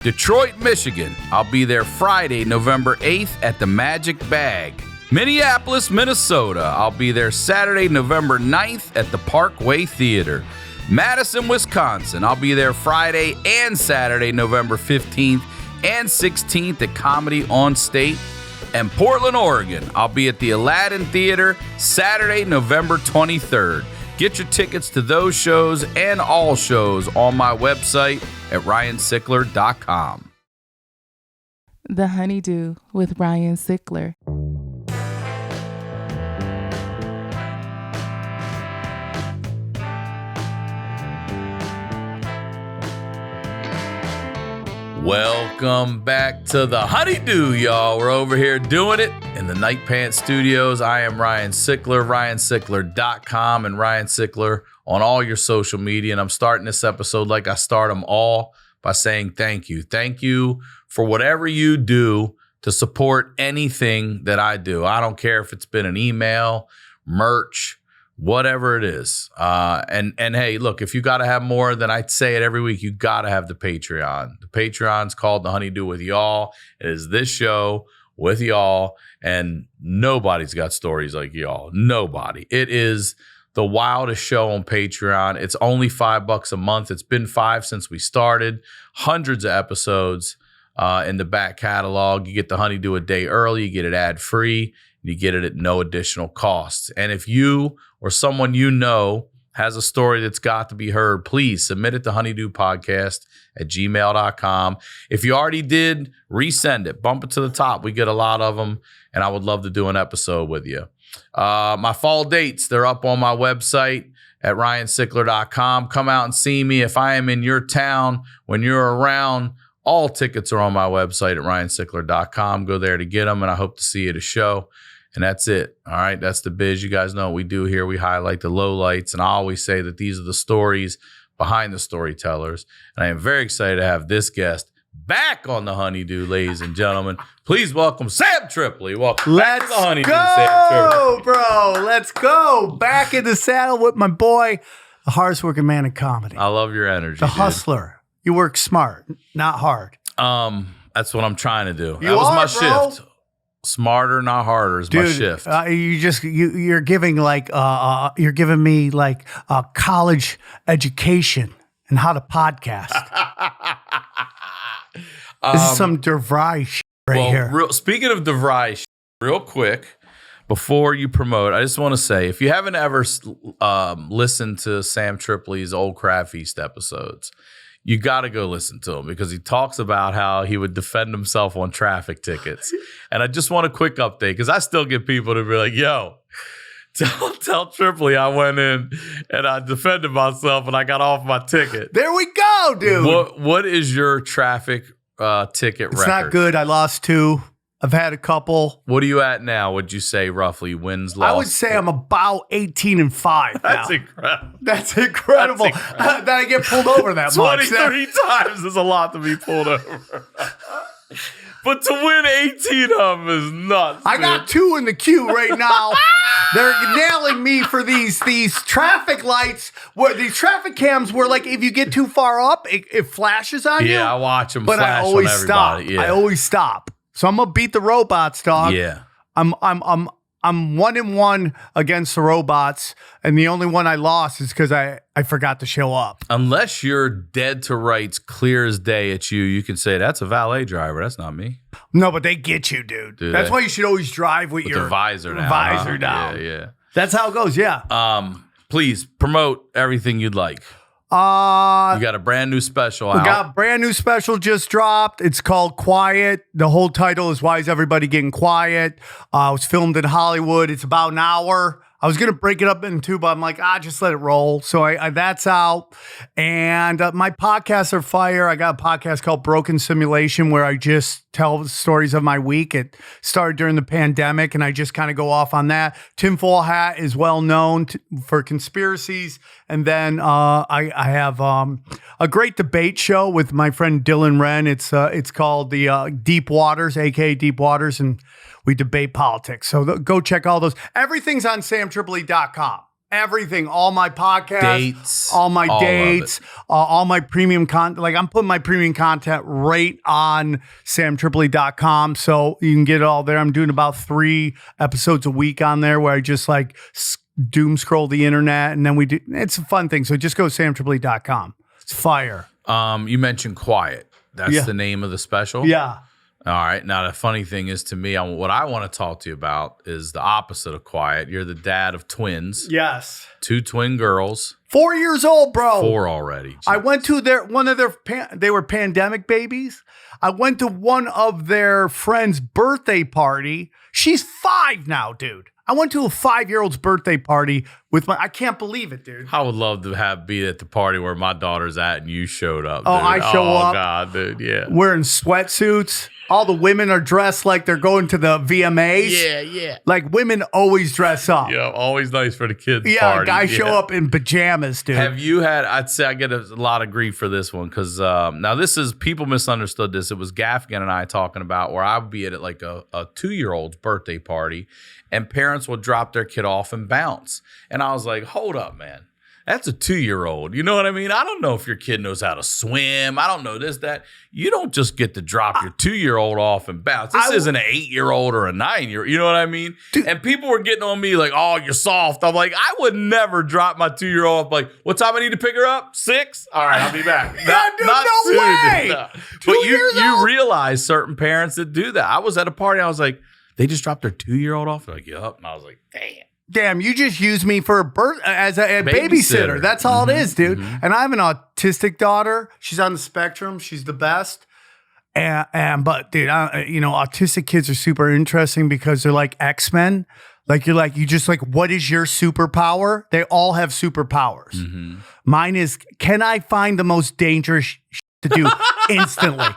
Detroit, Michigan, I'll be there Friday, November 8th at the Magic Bag. Minneapolis, Minnesota, I'll be there Saturday, November 9th at the Parkway Theater. Madison, Wisconsin, I'll be there Friday and Saturday, November 15th and 16th at Comedy on State. And Portland, Oregon, I'll be at the Aladdin Theater Saturday, November 23rd. Get your tickets to those shows and all shows on my website at ryansickler.com. The HoneyDew with Ryan Sickler. Welcome back to the HoneyDew, y'all. We're over here doing it in the Night Pants Studios. I am Ryan Sickler, ryansickler.com, and Ryan Sickler on all your social media. And I'm starting this episode like I start them all by saying thank you. Thank you for whatever you do to support anything that I do. I don't care if it's been an email, merch, whatever it is. And hey, look, if you got to have more than I say it every week, you got to have the Patreon. The Patreon's called The HoneyDew with Y'all. It is this show with y'all, and nobody's got stories like y'all. Nobody. It is the wildest show on Patreon. It's only $5 a month. It's been $5 since we started. Hundreds of episodes in the back catalog. You get the HoneyDew a day early. You get it ad-free. You get it at no additional cost. And if you or someone you know has a story that's got to be heard, please submit it to honeydewpodcast at gmail.com. If you already did, resend it. Bump it to the top. We get a lot of them, and I would love to do an episode with you. My fall dates, they're up on my website at ryansickler.com. Come out and see me. If I am in your town when you're around, all tickets are on my website at ryansickler.com. Go there to get them, and I hope to see you at a show. And that's it. All right. That's the biz. You guys know what we do here. We highlight the lowlights. And I always say that these are the stories behind the storytellers. And I am very excited to have this guest back on the HoneyDew, ladies and gentlemen. Please welcome Sam Tripoli. Welcome back to the HoneyDew, Sam Tripoli. Bro. Let's go. Back in the saddle with my boy, the hardest working man in comedy. I love your energy. The hustler. You work smart, not hard. That's what I'm trying to do. You that was are, my bro. shift. Smarter, not harder is my shift. You're giving you're giving me like a college education and how to podcast. This is some DeVry shit here. Speaking of DeVry, real quick, before you promote, I just want to say, if you haven't ever listened to Sam Tripoli's old Crab Feast episodes, you got to go listen to him because he talks about how he would defend himself on traffic tickets. And I just want a quick update because I still get people to be like, yo, tell Tripoli I went in and I defended myself and I got off my ticket. There we go, dude. What is your traffic ticket record? It's not good. I lost 2. I've had a couple. What are you at now? Would you say roughly wins, loss? I would say I'm about 18-5 now. That's incredible. That's incredible. That I get pulled over that 23 much. 23 times is a lot to be pulled over. But to win 18 of them is nuts. I got 2 in the queue right now. They're nailing me for these traffic lights, where these traffic cams where, like, if you get too far up, it flashes on you. Yeah, I watch them but flash I always on everybody. stop. Yeah. I always stop. So I'm gonna beat the robots, dog. Yeah. I'm 1-1 against the robots, and the only one I lost is because I forgot to show up. Unless you're dead to rights, clear as day at you, you can say that's a valet driver. That's not me. No, but they get you, dude. That's why you should always drive with your the visor down. Visor down. Yeah. That's how it goes. Yeah. Please promote everything you'd like. You got a brand new special out. We got a brand new special just dropped. It's called Quiet. The whole title is Why Is Everybody Getting Quiet? It was filmed in Hollywood. It's about an hour. I was going to break it up in 2, but I'm like, just let it roll. So that's out. And my podcasts are fire. I got a podcast called Broken Simulation where I just tell the stories of my week. It started during the pandemic, and I just kind of go off on that. Tinfoil Hat is well known for conspiracies. And then I have a great debate show with my friend Dylan Wren. It's called the Deep Waters, a.k.a. Deep Waters, and we debate politics. So go check all those. Everything's on samtripoli.com. everything, all my podcasts, Dates, all my all of dates, all my premium content. Like I'm putting my premium content right on samtripoli.com. So you can get it all there. I'm doing about 3 episodes a week on there where I just like doom scroll the internet, and then it's a fun thing. So just go to samtripoli.com. It's fire. You mentioned Quiet. That's Yeah. the name of the special? Yeah. All right. Now, the funny thing is to me, what I want to talk to you about is the opposite of Quiet. You're the dad of twins. Yes. 2 twin girls. 4 years old, bro. 4 already. I went to they were pandemic babies. I went to one of their friends' birthday party. She's 5 now, dude. I went to a 5-year-old's birthday party I can't believe it, dude. I would love to be at the party where my daughter's at and you showed up. Oh, dude. I show up. Oh, God, dude. Yeah. Wearing sweatsuits. All the women are dressed like they're going to the VMAs. Yeah. Like women always dress up. Yeah, always nice for the kids' Yeah, party. guys show up in pajamas, dude. Have you had, I'd say I get a lot of grief for this one because now people misunderstood this. It was Gaffigan and I talking about where I would be at like a 2-year-old's birthday party and parents would drop their kid off and bounce. And I was like, hold up, man. That's a 2-year-old. You know what I mean? I don't know if your kid knows how to swim. I don't know this, that. You don't just get to drop your 2-year-old off and bounce. This isn't an 8-year-old or a 9-year-old. You know what I mean? Dude. And people were getting on me like, oh, you're soft. I'm like, I would never drop my 2-year-old off. Like, what time I need to pick her up? 6? All right, I'll be back. No way. No. But you realize certain parents that do that. I was at a party. I was like, they just dropped their 2-year-old off? They're like, yup. And I was like, damn, you just used me for as a babysitter. That's all it is, dude. Mm-hmm. And I have an autistic daughter. She's on the spectrum. She's the best. But dude, autistic kids are super interesting because they're like X-Men. Like you just like, what is your superpower? They all have superpowers. Mm-hmm. Mine is, can I find the most dangerous to do instantly?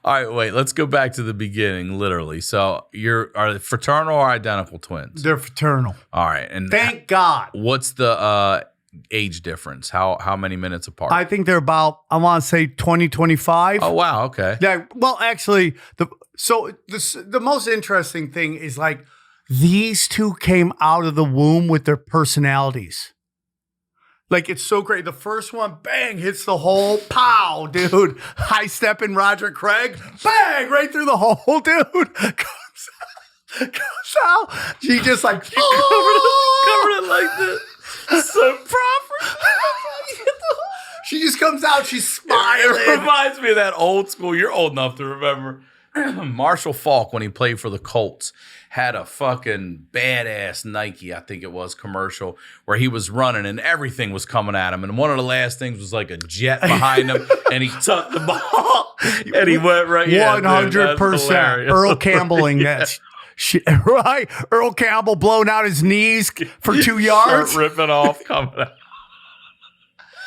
All right, wait. Let's go back to the beginning, literally. So, are they fraternal or identical twins? They're fraternal. All right, and thank God. What's the age difference? How many minutes apart? I think they're about, I want to say 20, 25. Oh wow, okay. Yeah. Well, actually, the most interesting thing is like these two came out of the womb with their personalities. Like, it's so great. The first one, bang, hits the hole. Pow, dude. High step in Roger Craig. Bang, right through the hole, dude. Comes out. She just like, covered it like this. So proper. She just comes out. She's smiling. It reminds me of that old school. You're old enough to remember. Marshall Faulk, when he played for the Colts, had a fucking badass Nike, I think it was, commercial where he was running and everything was coming at him. And one of the last things was like a jet behind him and he tucked the ball and he went right. 100%. Earl Campbelling that shit, right? Earl Campbell blowing out his knees for 2 yards. Start ripping off, coming out.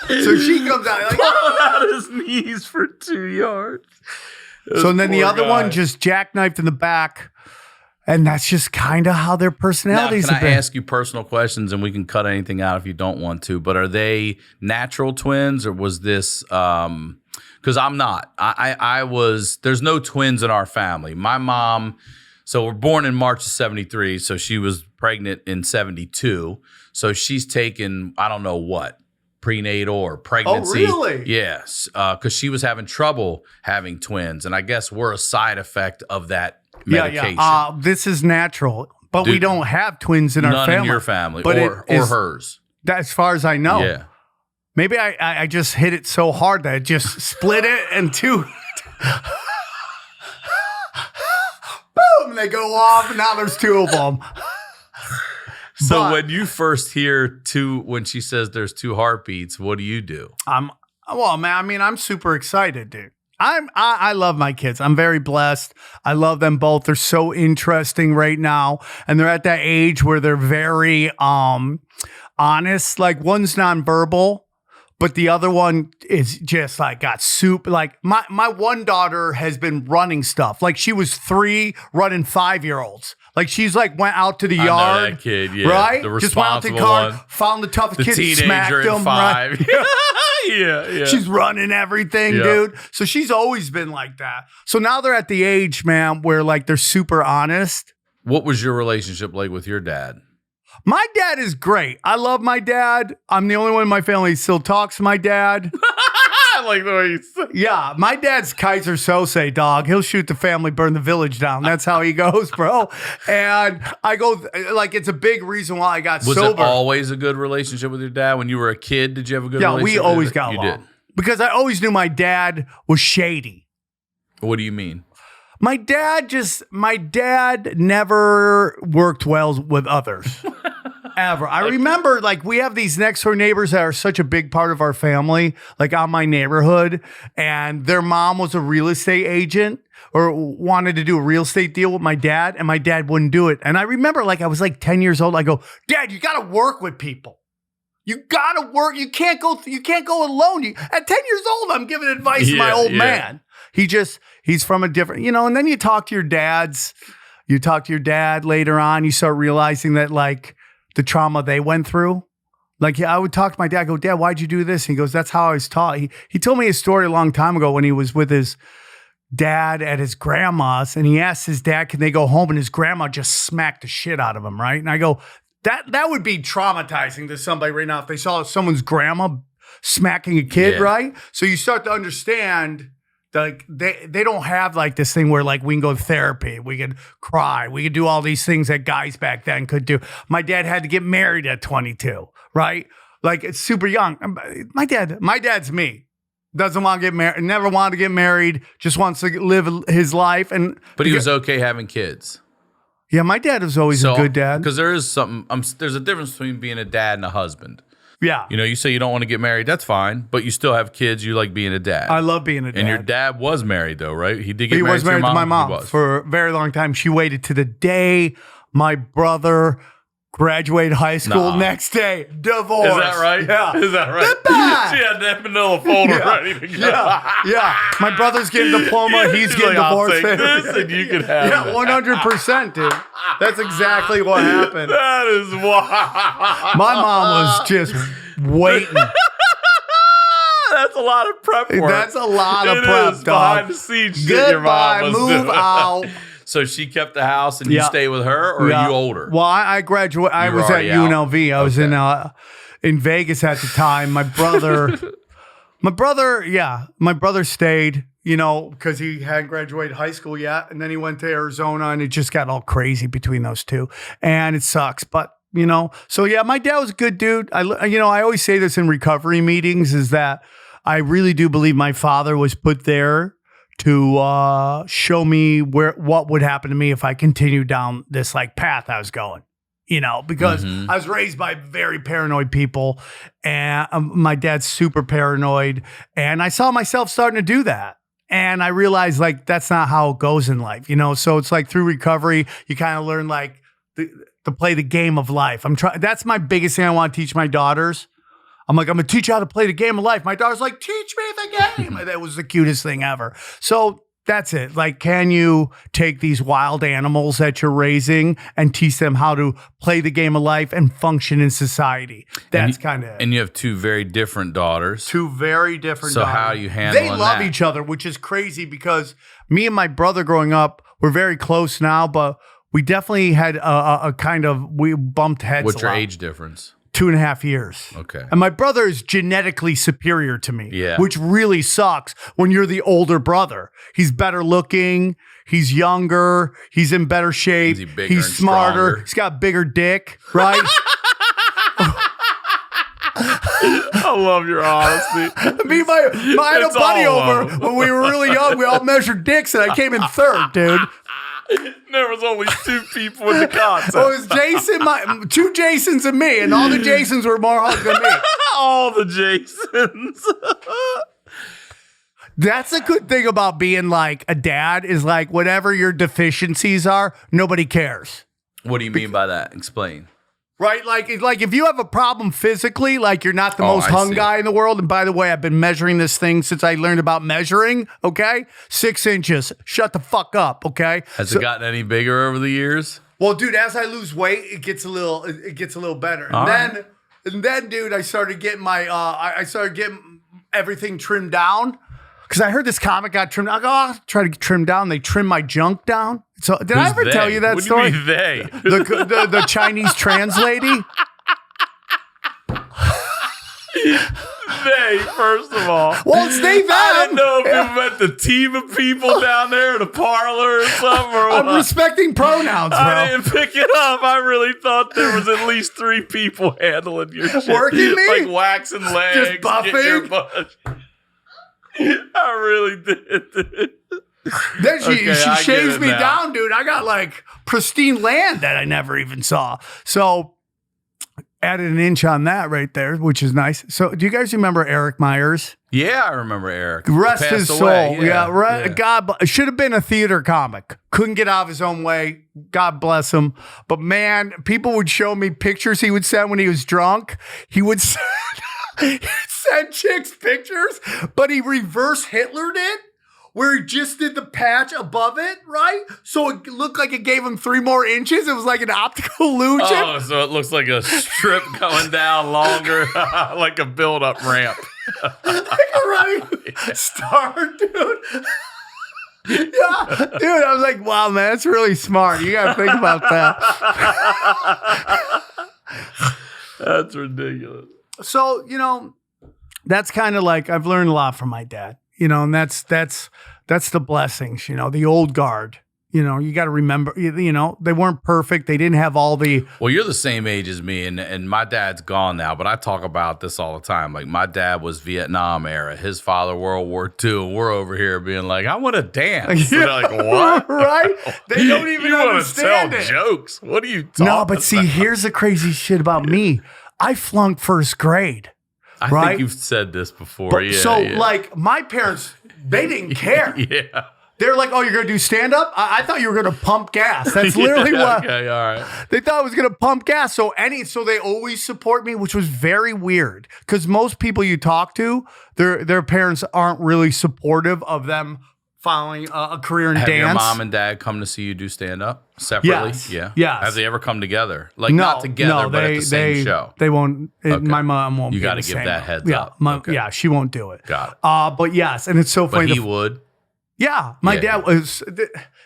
So she comes out like, blowing out his knees for 2 yards. So then the other one just jackknifed in the back. And that's just kind of how their personalities now, have can been. I ask you personal questions, and we can cut anything out if you don't want to, but are they natural twins, or was this because I'm not. I was, there's no twins in our family. My mom, so we're born in March of 73, so she was pregnant in 72. So she's taken, I don't know what, prenatal or pregnancy. Oh, really? Yes, because she was having trouble having twins, and I guess we're a side effect of that medication. Yeah. This is natural, but we don't have twins in our family. None in your family, but or hers. As far as I know. Yeah. Maybe I just hit it so hard that it just split it in two. Boom! They go off, and now there's 2 of them. So when you first hear when she says there's 2 heartbeats, what do you do? Well, man, I mean, I'm super excited, dude. I love my kids. I'm very blessed. I love them both. They're so interesting right now. And they're at that age where they're very honest. Like, one's nonverbal, but the other one is just like got soup. Like my one daughter has been running stuff. Like, she was 3 running 5-year-olds. Like, she's like went out to the yard. I know that kid, yeah. Right? The just went out to the car, found the toughest the kid, teenager smacked him. 5. Right? Yeah. She's running everything, dude. So she's always been like that. So now they're at the age, man, where like they're super honest. What was your relationship like with your dad? My dad is great. I love my dad. I'm the only one in my family who still talks to my dad. I like the way you say. Yeah, my dad's Kaiser Sose, dog. He'll shoot the family, burn the village down. That's how he goes, bro. And I go, like, it's a big reason why I got Was sober. it always a good relationship with your dad? When you were a kid, did you have a good Yeah, relationship? we always got You along. did. Because I always knew my dad was shady. What do you mean? My dad never worked well with others. Ever. I remember, like, we have these next door neighbors that are such a big part of our family, like on my neighborhood, and their mom was a real estate agent or wanted to do a real estate deal with my dad, and my dad wouldn't do it. And I remember, like, I was like 10 years old. I go, Dad, you got to work with people. You got to work. You can't go alone. At 10 years old, I'm giving advice to my old man. He's from a different, and then you talk to your dads. You talk to your dad later on. You start realizing that, like, the trauma they went through. Like, I would talk to my dad, I go, Dad, why'd you do this? And he goes, that's how I was taught. He told me a story a long time ago when he was with his dad at his grandma's, and he asked his dad, can they go home? And his grandma just smacked the shit out of him, right? And I go, that would be traumatizing to somebody right now if they saw someone's grandma smacking a kid, right? So you start to understand, like, they don't have like this thing where, like, we can go to therapy, we could cry, we could do all these things that guys back then could do. My dad had to get married at 22, right? Like, it's super young. My dad's me. Doesn't want to get married, never wanted to get married, just wants to live his life. But he was okay having kids. Yeah, my dad was always a good dad. Because there is there's a difference between being a dad and a husband. Yeah. You say you don't want to get married, that's fine, but you still have kids, you like being a dad. I love being a dad. And your dad was married though, right? He did get He married was married to my mom for a very long time. She waited to the day my brother graduated high school. Next day, divorce. Is that right? Yeah. Is that right? She had that manila folder ready to go. Yeah. My brother's getting a diploma. He's getting divorced. I'll take this and you can have it. 100%, dude. That's exactly what happened. That is why. My mom was just waiting. That's a lot of prep work. That's a lot of prep, dog. Behind the scenes shit your mom was move doing. out. So she kept the house and you stay with her, or are you older? Well, I graduated. I was at UNLV. I was in Vegas at the time. My brother stayed, because he hadn't graduated high school yet. And then he went to Arizona, and it just got all crazy between those two. And it sucks. But, so yeah, my dad was a good dude. I always say this in recovery meetings, is that I really do believe my father was put there to show me what would happen to me if I continued down this like path I was going, because I was raised by very paranoid people, and my dad's super paranoid, and I saw myself starting to do that. And I realized, like, that's not how it goes in life, So it's like through recovery, you kind of learn like to play the game of life. That's my biggest thing I want to teach my daughters. I'm like, I'm going to teach you how to play the game of life. My daughter's like, teach me the game. That was the cutest thing ever. So that's it. Like, can you take these wild animals that you're raising and teach them how to play the game of life and function in society? That's kind of it. And you have two very different daughters. Two very different daughters. So how do you handle that? They love each other, which is crazy because me and my brother growing up, we're very close now, but we definitely had we bumped heads. What's your age difference? 2.5 years. Okay. And my brother is genetically superior to me, yeah, which really sucks when you're the older brother. He's better looking. He's younger. He's in better shape. He's smarter. Stronger. He's got bigger dick, right? I love your honesty. Me and I had a buddy over when we were really young. We all measured dicks, and I came in third, dude. There was only two people in the contest. It was Jason, two Jasons and me, and all the Jasons were more hot than me. All the Jasons. That's a good thing about being like a dad, is like whatever your deficiencies are, nobody cares. What do you mean by that? Explain. Right? Like if you have a problem physically, like you're not the most hung guy in the world. And by the way, I've been measuring this thing since I learned about measuring. Okay. 6 inches. Shut the fuck up. Okay. Has it gotten any bigger over the years? Well, dude, as I lose weight, it gets a little better. And then, dude, I started getting everything trimmed down. Because I heard this comic got trimmed. I go, I'll try to trim down. They trim my junk down. So did I ever tell you that story? What do you mean they? The Chinese trans lady? They, first of all. Well, it's they, them. I didn't know if you meant the team of people down there in the parlor or something. Or I'm what. respecting pronouns, bro. I didn't pick it up. I really thought there was at least 3 people handling your shit. Working me? Like waxing legs. Just buffing? I really did. Then she I shaves get it me now. down, dude. I got like pristine land that I never even saw. So added an inch on that right there, which is nice. So do you guys remember Eric Myers? Yeah, I remember Eric. Rest Passed his away. soul. Yeah. God, should have been a theater comic. Couldn't get out of his own way. God bless him. But man, people would show me pictures he would send when he was drunk. He would he'd send chicks pictures, but he reverse Hitlered it, where he just did the patch above it, right? So it looked like it gave him 3 more inches. It was like an optical illusion. Oh, so it looks like a strip going down longer, like a build-up ramp. Like a running star, dude. Yeah, dude, I was like, wow, man, that's really smart. You got to think about that. That's ridiculous. So, that's kind of like, I've learned a lot from my dad, and that's the blessings, the old guard. You got to remember, they weren't perfect. They didn't have all the. Well, you're the same age as me, and my dad's gone now, but I talk about this all the time. Like, my dad was Vietnam era, his father World War II, and we're over here being like, I want to dance. Yeah. They're like, what? Right? They don't even you understand wanna it. tell jokes. What are you talking No, but see, about? here's the crazy shit about me. I flunked first grade. I right? think you've said this before. But, Yeah. like, my parents, they didn't care. Yeah. They're like, oh, you're going to do stand-up? I thought you were going to pump gas. That's literally what. Okay, all right. They thought I was going to pump gas. So they always support me, which was very weird. Because most people you talk to, their parents aren't really supportive of them following a career in Have dance. your mom and dad come to see you do stand-up separately? Yes. Yeah. Yes. Have they ever come together? Like, not together, but at the same show? They won't. Okay. My mom won't. You got to give that heads yeah, up. Yeah, she won't do it. Got it. But yes, and it's so funny. But he would. Yeah, my Yeah. dad was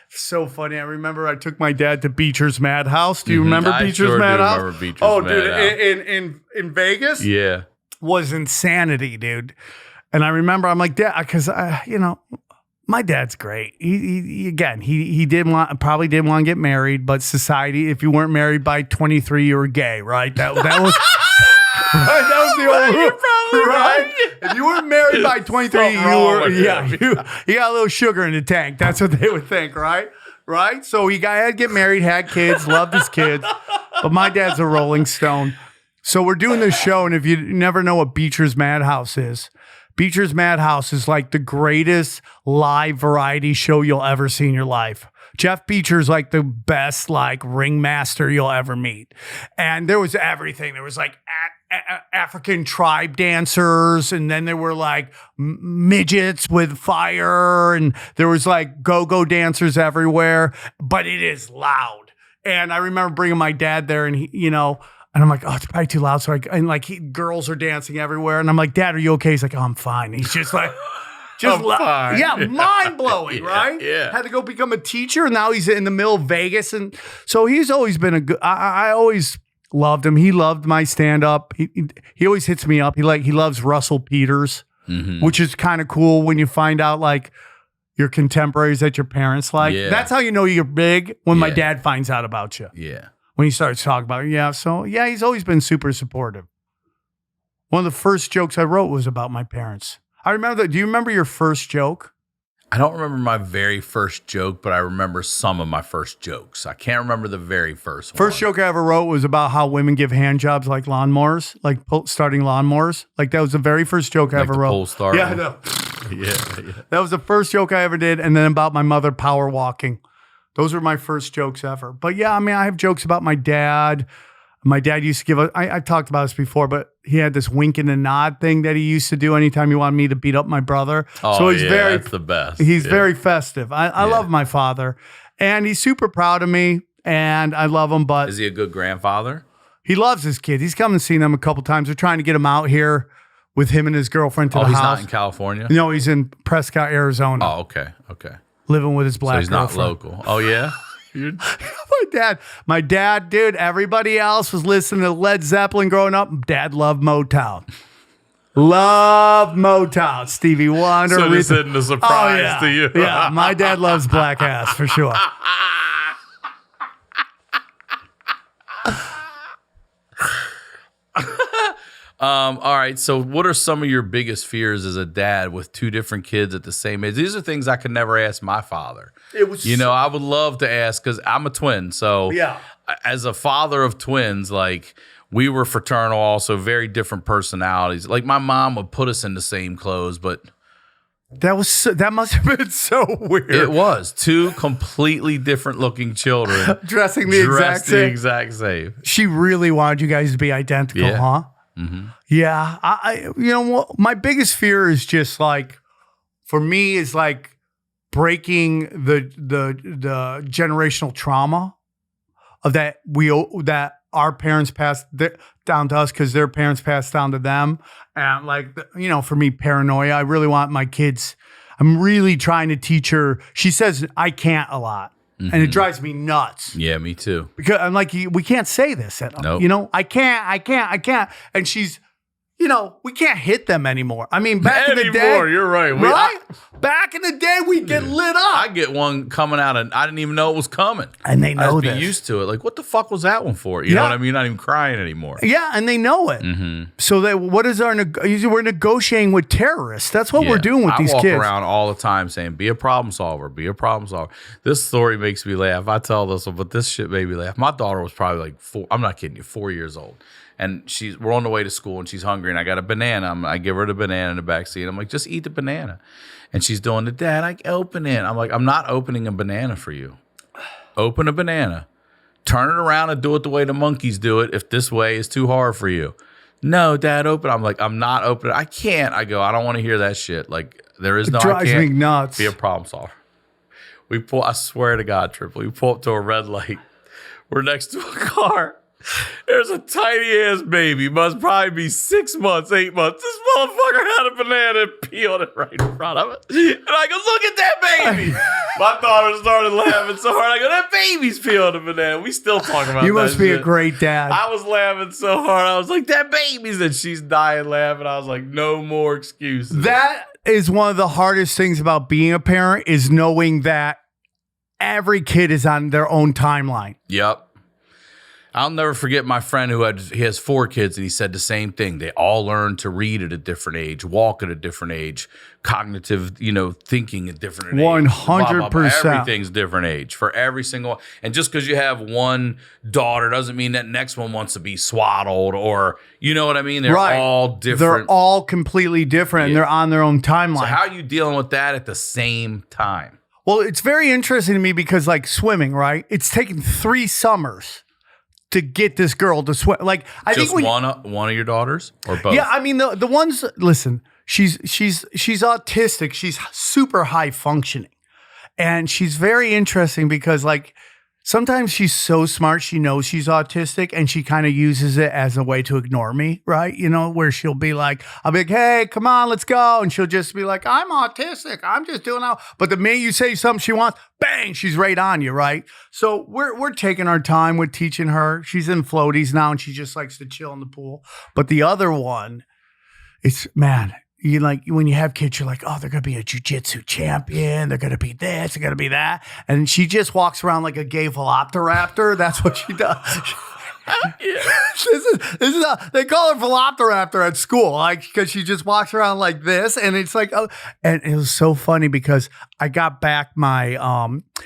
so funny. I remember I took my dad to Beecher's Madhouse. Do you remember I Beecher's sure Madhouse? do remember Beecher's oh, dude, Madhouse. in Vegas, Yeah. was insanity, dude. And I remember I'm like, Dad, because my dad's great. He probably didn't want to get married, but society, if you weren't married by 23, you were gay, right? That was. Right, that was the old rule, right? If you weren't married by 23, you were, you got a little sugar in the tank. That's what they would think, right? Right? So he had to get married, had kids, loved his kids. But my dad's a Rolling Stone. So we're doing this show, and if you never know what Beecher's Madhouse is like the greatest live variety show you'll ever see in your life. Jeff Beecher's like the best ringmaster you'll ever meet. And there was everything. There was like African tribe dancers, and then there were like midgets with fire, and there was like go-go dancers everywhere, but it is loud. And I remember bringing my dad there, and he, and I'm like, oh, it's probably too loud. So girls are dancing everywhere, and I'm like, Dad, are you okay? He's like, oh, I'm fine. He's just like, fine. yeah, mind blowing, right? Yeah. Had to go become a teacher, and now he's in the middle of Vegas, and so he's always been a good. I always loved him. He loved my stand up. He always hits me up. He loves Russell Peters, which is kind of cool when you find out like your contemporaries that your parents like. Yeah. That's how you know you're big, when my dad finds out about you. Yeah. When he starts talking about it. Yeah. So yeah, he's always been super supportive. One of the first jokes I wrote was about my parents. I remember that. Do you remember your first joke? I don't remember my very first joke, but I remember some of my first jokes. I can't remember the very first one. First joke I ever wrote was about how women give hand jobs like lawnmowers, like starting lawnmowers. Like that was the very first joke I ever the wrote. pole starter? Yeah, I know. Yeah. That was the first joke I ever did. And then about my mother power walking. Those were my first jokes ever. But yeah, I mean, I have jokes about my dad. My dad used to give I talked about this before, but he had this wink and a nod thing that he used to do anytime he wanted me to beat up my brother. Oh, so he's that's the best. He's very festive. I love my father, and he's super proud of me, and I love him. But is he a good grandfather? he loves his kids. He's come and seen them a couple times. We're trying to get him out here with him and his girlfriend to the he's house. not in California? No, he's in Prescott, Arizona. Oh, okay. Living with his black So he's not girlfriend. local. Oh, yeah? My dad, dude, everybody else was listening to Led Zeppelin growing up. Dad loved Motown. Love Motown. Stevie Wonder. So this isn't a surprise to you. Yeah, my dad loves black ass for sure. All right. So what are some of your biggest fears as a dad with two different kids at the same age? These are things I could never ask my father. I would love to ask because I'm a twin. So Yeah. as a father of twins, like we were fraternal, also very different personalities. Like my mom would put us in the same clothes, but that must have been so weird. it was two completely different looking children Dressing the exact same. She really wanted you guys to be identical, Yeah. huh? Mm-hmm. Yeah. I my biggest fear is just like, for me, is like breaking the generational trauma of that our parents passed down to us because their parents passed down to them. And like, for me, paranoia. I really want my kids. I'm really trying to teach her. She says I can't a lot. And it drives me nuts. Yeah, me too. Because I'm like, we can't say this at them. Nope. I can't. And she's, we can't hit them anymore. I mean, back in the day. You're right. Back in the day, we'd get lit up. I get one coming out and I didn't even know it was coming. And they know I'd be this. used to it. Like, what the fuck was that one for? You know what I mean? Not even crying anymore. Yeah, and they know it. Mm-hmm. So what is we're negotiating with terrorists. That's what we're doing with these kids. I walk around all the time saying, be a problem solver, be a problem solver. This story makes me laugh. I tell this one, but this shit made me laugh. My daughter was probably like 4, I'm not kidding you, 4 years old. And we're on the way to school and she's hungry and I got a banana. I give her the banana in the backseat. I'm like, just eat the banana. And she's doing the dad, I open it. I'm like, I'm not opening a banana for you. Open a banana. Turn it around and do it the way the monkeys do it if this way is too hard for you. No, Dad, open. I'm like, I'm not opening. I can't. I go, I don't want to hear that shit. Like, there is no, I drives can't me nuts. be a problem solver. I swear to God, Tripoli, we pull up to a red light. We're next to a car. There's a tiny ass baby, must probably be 6 months, 8 months. This motherfucker had a banana and peeled it right in front of it. And I go, look at that baby. My daughter started laughing so hard. I go, that baby's peeling a banana. We still talking about that. You must be shit. a great dad. I was laughing so hard. I was like, that baby's, and she's dying laughing. I was like, no more excuses. That is one of the hardest things about being a parent, is knowing that every kid is on their own timeline. Yep. I'll never forget my friend he has 4 kids, and he said the same thing. They all learn to read at a different age, walk at a different age, cognitive, thinking at different age. 100%. Everything's different age for every single. And just because you have one daughter doesn't mean that next one wants to be swaddled, or you know what I mean. They're all different. They're all completely different, and they're on their own timeline. So how are you dealing with that at the same time? Well, it's very interesting to me because, like, swimming, right? It's taken 3 summers to get this girl to swim. Like, I Just think one of your daughters or both? Yeah, I mean the ones. Listen, she's autistic. She's super high functioning, and she's very interesting because, like, sometimes she's so smart she knows she's autistic, and she kind of uses it as a way to ignore me, right? Where she'll be like, I'll be like, hey, come on, let's go, and she'll just be like, I'm autistic. I'm just doing that. But the minute you say something she wants, bang, she's right on you, right? So we're taking our time with teaching her. She's in floaties now, and she just likes to chill in the pool. But the other one, man, you like, when you have kids, you're like, oh, they're going to be a jiu-jitsu champion. They're going to be this. They're going to be that. And she just walks around like a gay velociraptor. That's what she does. This is they call her velociraptor at school, like, because she just walks around like this, and it's like, oh, and it was so funny because I got back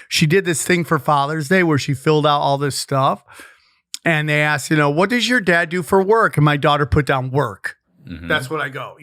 she did this thing for Father's Day where she filled out all this stuff, and they asked, what does your dad do for work? And my daughter put down work. Mm-hmm. That's what I go,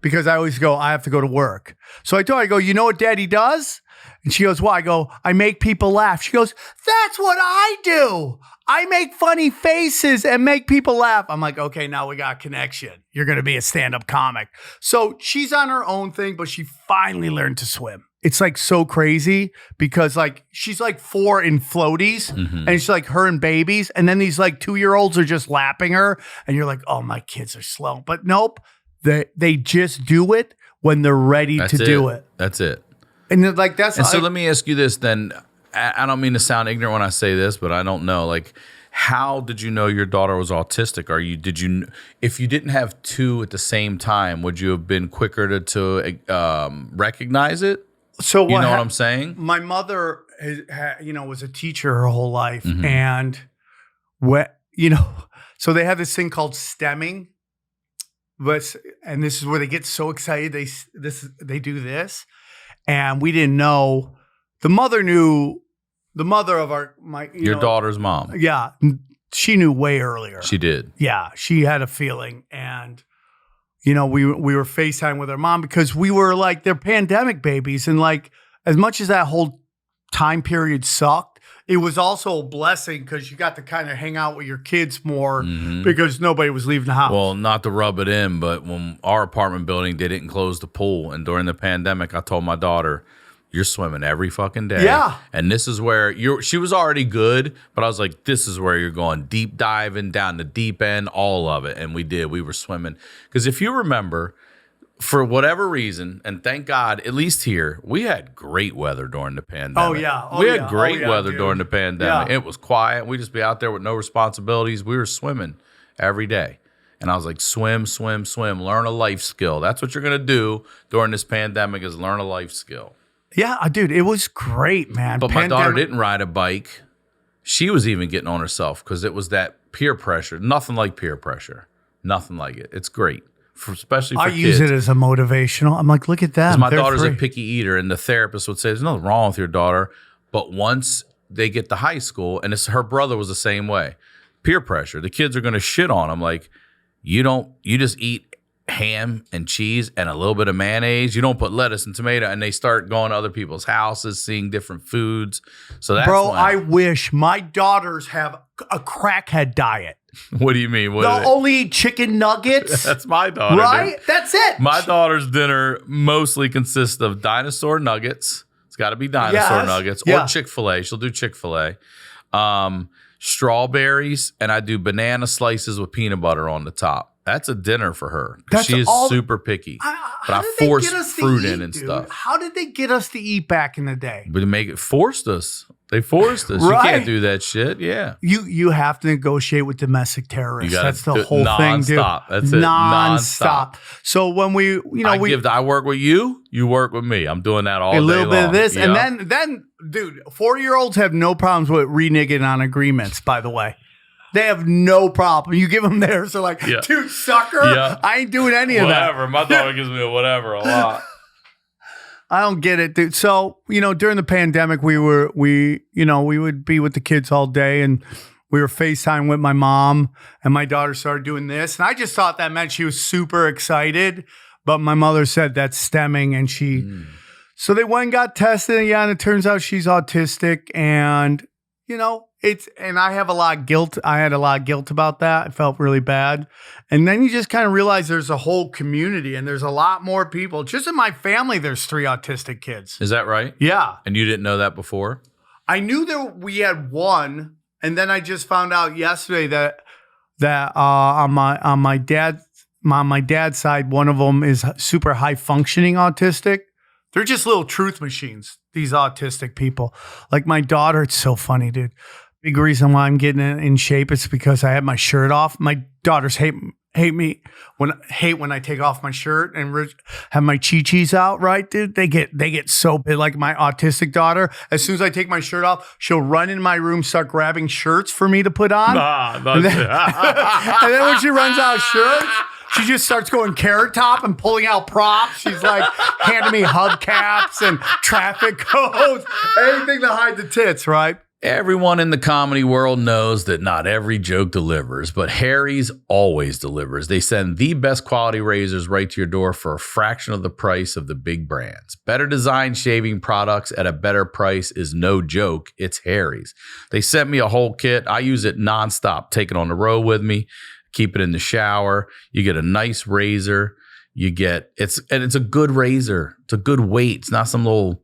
because I always go, I have to go to work. So I told her, I go, you know what Daddy does? And she goes, well, I go, I make people laugh. She goes, that's what I do. I make funny faces and make people laugh. I'm like, okay, now we got a connection. You're going to be a stand-up comic. So she's on her own thing, but she finally learned to swim. It's like so crazy because like she's like 4 in floaties, and it's like her and babies. And then these like 2-year-olds are just lapping her. And you're like, oh, my kids are slow. But nope. They just do it when they're ready to do it. That's it. And then, like that's. And so let me ask you this then. I don't mean to sound ignorant when I say this, but I don't know. Like, how did you know your daughter was autistic? If you didn't have two at the same time, would you have been quicker to recognize it? So you know what I'm saying? My mother, was a teacher her whole life, and so they have this thing called stemming, and this is where they get so excited they do this, and we didn't know. The mother knew. The mother of your daughter's mom. Yeah, she knew way earlier. She did. Yeah, she had a feeling, and we were FaceTime with her mom because we were like their pandemic babies, and like as much as that whole time period sucked, it was also a blessing because you got to kind of hang out with your kids more because nobody was leaving the house. Well, not to rub it in, but when our apartment building, they didn't close the pool, and during the pandemic, I told my daughter, you're swimming every fucking day. Yeah. And this is where she was already good, but I was like, this is where you're going deep diving down the deep end, all of it. And we did. We were swimming. Because if you remember, for whatever reason, and thank God, at least here, we had great weather during the pandemic. Oh, yeah. We had great weather dude. during the pandemic. Yeah. It was quiet. We'd just be out there with no responsibilities. We were swimming every day. And I was like, swim, swim, swim. Learn a life skill. That's what you're going to do during this pandemic is learn a life skill. Yeah, dude, it was great, man. But my daughter didn't ride a bike. She was even getting on herself because it was that peer pressure. Nothing like peer pressure. Nothing like it. It's great, especially for kids. I use it as a motivational. I'm like, look at that. My daughter's a picky eater, and the therapist would say, there's nothing wrong with your daughter. But once they get to high school, and her brother was the same way, peer pressure. The kids are going to shit on them. Like, you just eat ham and cheese and a little bit of mayonnaise. You don't put lettuce and tomato, and they start going to other people's houses, seeing different foods. So that's I wish my daughters have a crackhead diet. What do you mean? They'll only eat chicken nuggets. That's my daughter. Right? Dude. That's it. My daughter's dinner mostly consists of dinosaur nuggets. It's got to be dinosaur nuggets or Chick-fil-A. She'll do Chick-fil-A. Strawberries, and I do banana slices with peanut butter on the top. That's a dinner for her because she is super picky. But I force fruit in and stuff. How did they get us to eat back in the day? But forced us. They forced us. Right. You can't do that shit. Yeah. You have to negotiate with domestic terrorists. That's the whole thing, dude. That's it. Non-stop. So when I work with you, you work with me. I'm doing that all day long. A little bit of this. Yep. And then, dude, 4-year-olds have no problems with reneging on agreements, by the way. They have no problem. You give them theirs, they're like, dude, sucker, I ain't doing any of that. Whatever. My daughter gives me a whatever a lot. I don't get it, dude. So, during the pandemic, we would be with the kids all day, and we were FaceTime with my mom, and my daughter started doing this. And I just thought that meant she was super excited. But my mother said that's stemming, and so they went and got tested. And it turns out she's autistic, and, and I have a lot of guilt. I had a lot of guilt about that. I felt really bad. And then you just kind of realize there's a whole community and there's a lot more people. Just in my family, there's 3 autistic kids. Is that right? Yeah. And you didn't know that before? I knew that we had one. And then I just found out yesterday that on my dad's side, one of them is super high functioning autistic. They're just little truth machines, these autistic people. Like my daughter, it's so funny, dude. Big reason why I'm getting in shape is because I have my shirt off. My daughters hate when I take off my shirt and have my chi-chis out, right, dude? They get so big. Like my autistic daughter, as soon as I take my shirt off, she'll run in my room, start grabbing shirts for me to put on. And then when she runs out of shirts, she just starts going carrot top and pulling out props. She's like handing me hubcaps and traffic codes, anything to hide the tits, right? Everyone in the comedy world knows that not every joke delivers, but Harry's always delivers. They send the best quality razors right to your door for a fraction of the price of the big brands. Better design shaving products at a better price is no joke. It's Harry's. They sent me a whole kit. I use it nonstop. Take it on the road with me. Keep it in the shower. You get a nice razor. It's a good razor. It's a good weight. It's not some little,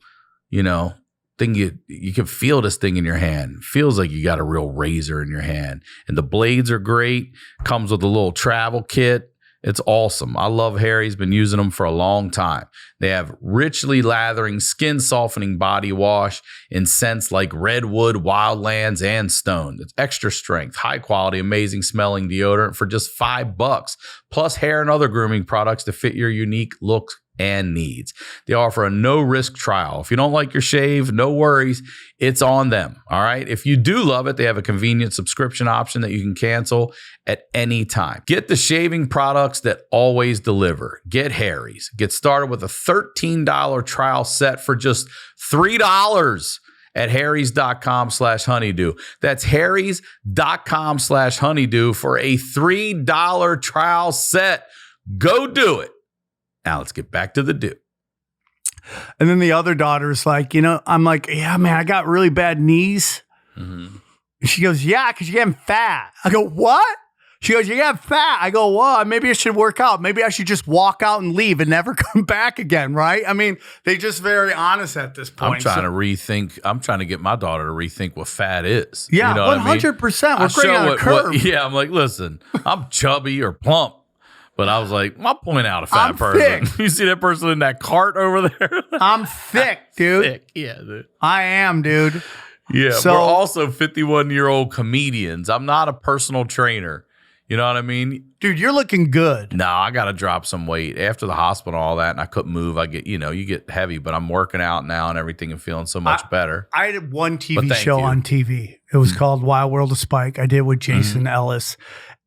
thing you can feel this thing in your hand. It feels like you got a real razor in your hand. And the blades are great. Comes with a little travel kit. It's awesome. I love Harry's. Been using them for a long time. They have richly lathering, skin-softening body wash in scents like redwood, wildlands, and stone. It's extra strength, high quality, amazing smelling deodorant for just $5, plus hair and other grooming products to fit your unique look and needs. They offer a no-risk trial. If you don't like your shave, no worries. It's on them, all right? If you do love it, they have a convenient subscription option that you can cancel at any time. Get the shaving products that always deliver. Get Harry's. Get started with a $13 trial set for just $3 at harrys.com/honeydew. That's harrys.com/honeydew for a $3 trial set. Go do it. Now let's get back to the do. And then the other daughter's like, I'm like, yeah, man, I got really bad knees. Mm-hmm. And she goes, yeah, because you're getting fat. I go, what? She goes, you're getting fat. I go, well, maybe I should work out. Maybe I should just walk out and leave and never come back again, right? I mean, they just very honest at this point. I'm trying to get my daughter to rethink what fat is. Yeah, you know 100%. We're creating on a curve. I'm like, listen, I'm chubby or plump. But I was like, I'll point out a fat person. Thick. You see that person in that cart over there? I'm thick, dude. Thick. Yeah, dude. I am, dude. Yeah, So- we're also 51-year-old comedians. I'm not a personal trainer. You know what I mean? Dude, you're looking good. No, I got to drop some weight. After the hospital and all that, and I couldn't move, I get, you get heavy, but I'm working out now and everything and feeling so much better. I did one TV But thank show you. on TV. It was called Wild World of Spike. I did with Jason Ellis.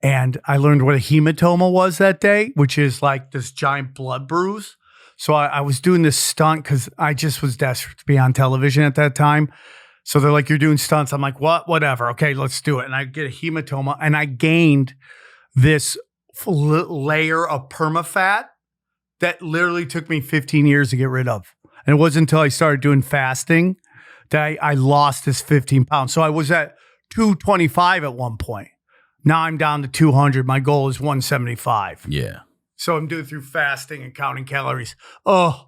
And I learned what a hematoma was that day, which is like this giant blood bruise. So I was doing this stunt because I just was desperate to be on television at that time. So they're like, you're doing stunts. I'm like, what? Whatever. Okay, let's do it. And I get a hematoma and I gained this layer of permafat that literally took me 15 years to get rid of. And it wasn't until I started doing fasting that I lost this 15 pounds. So I was at 225 at one point. Now I'm down to 200. My goal is 175. Yeah. So I'm doing through fasting and counting calories. Oh,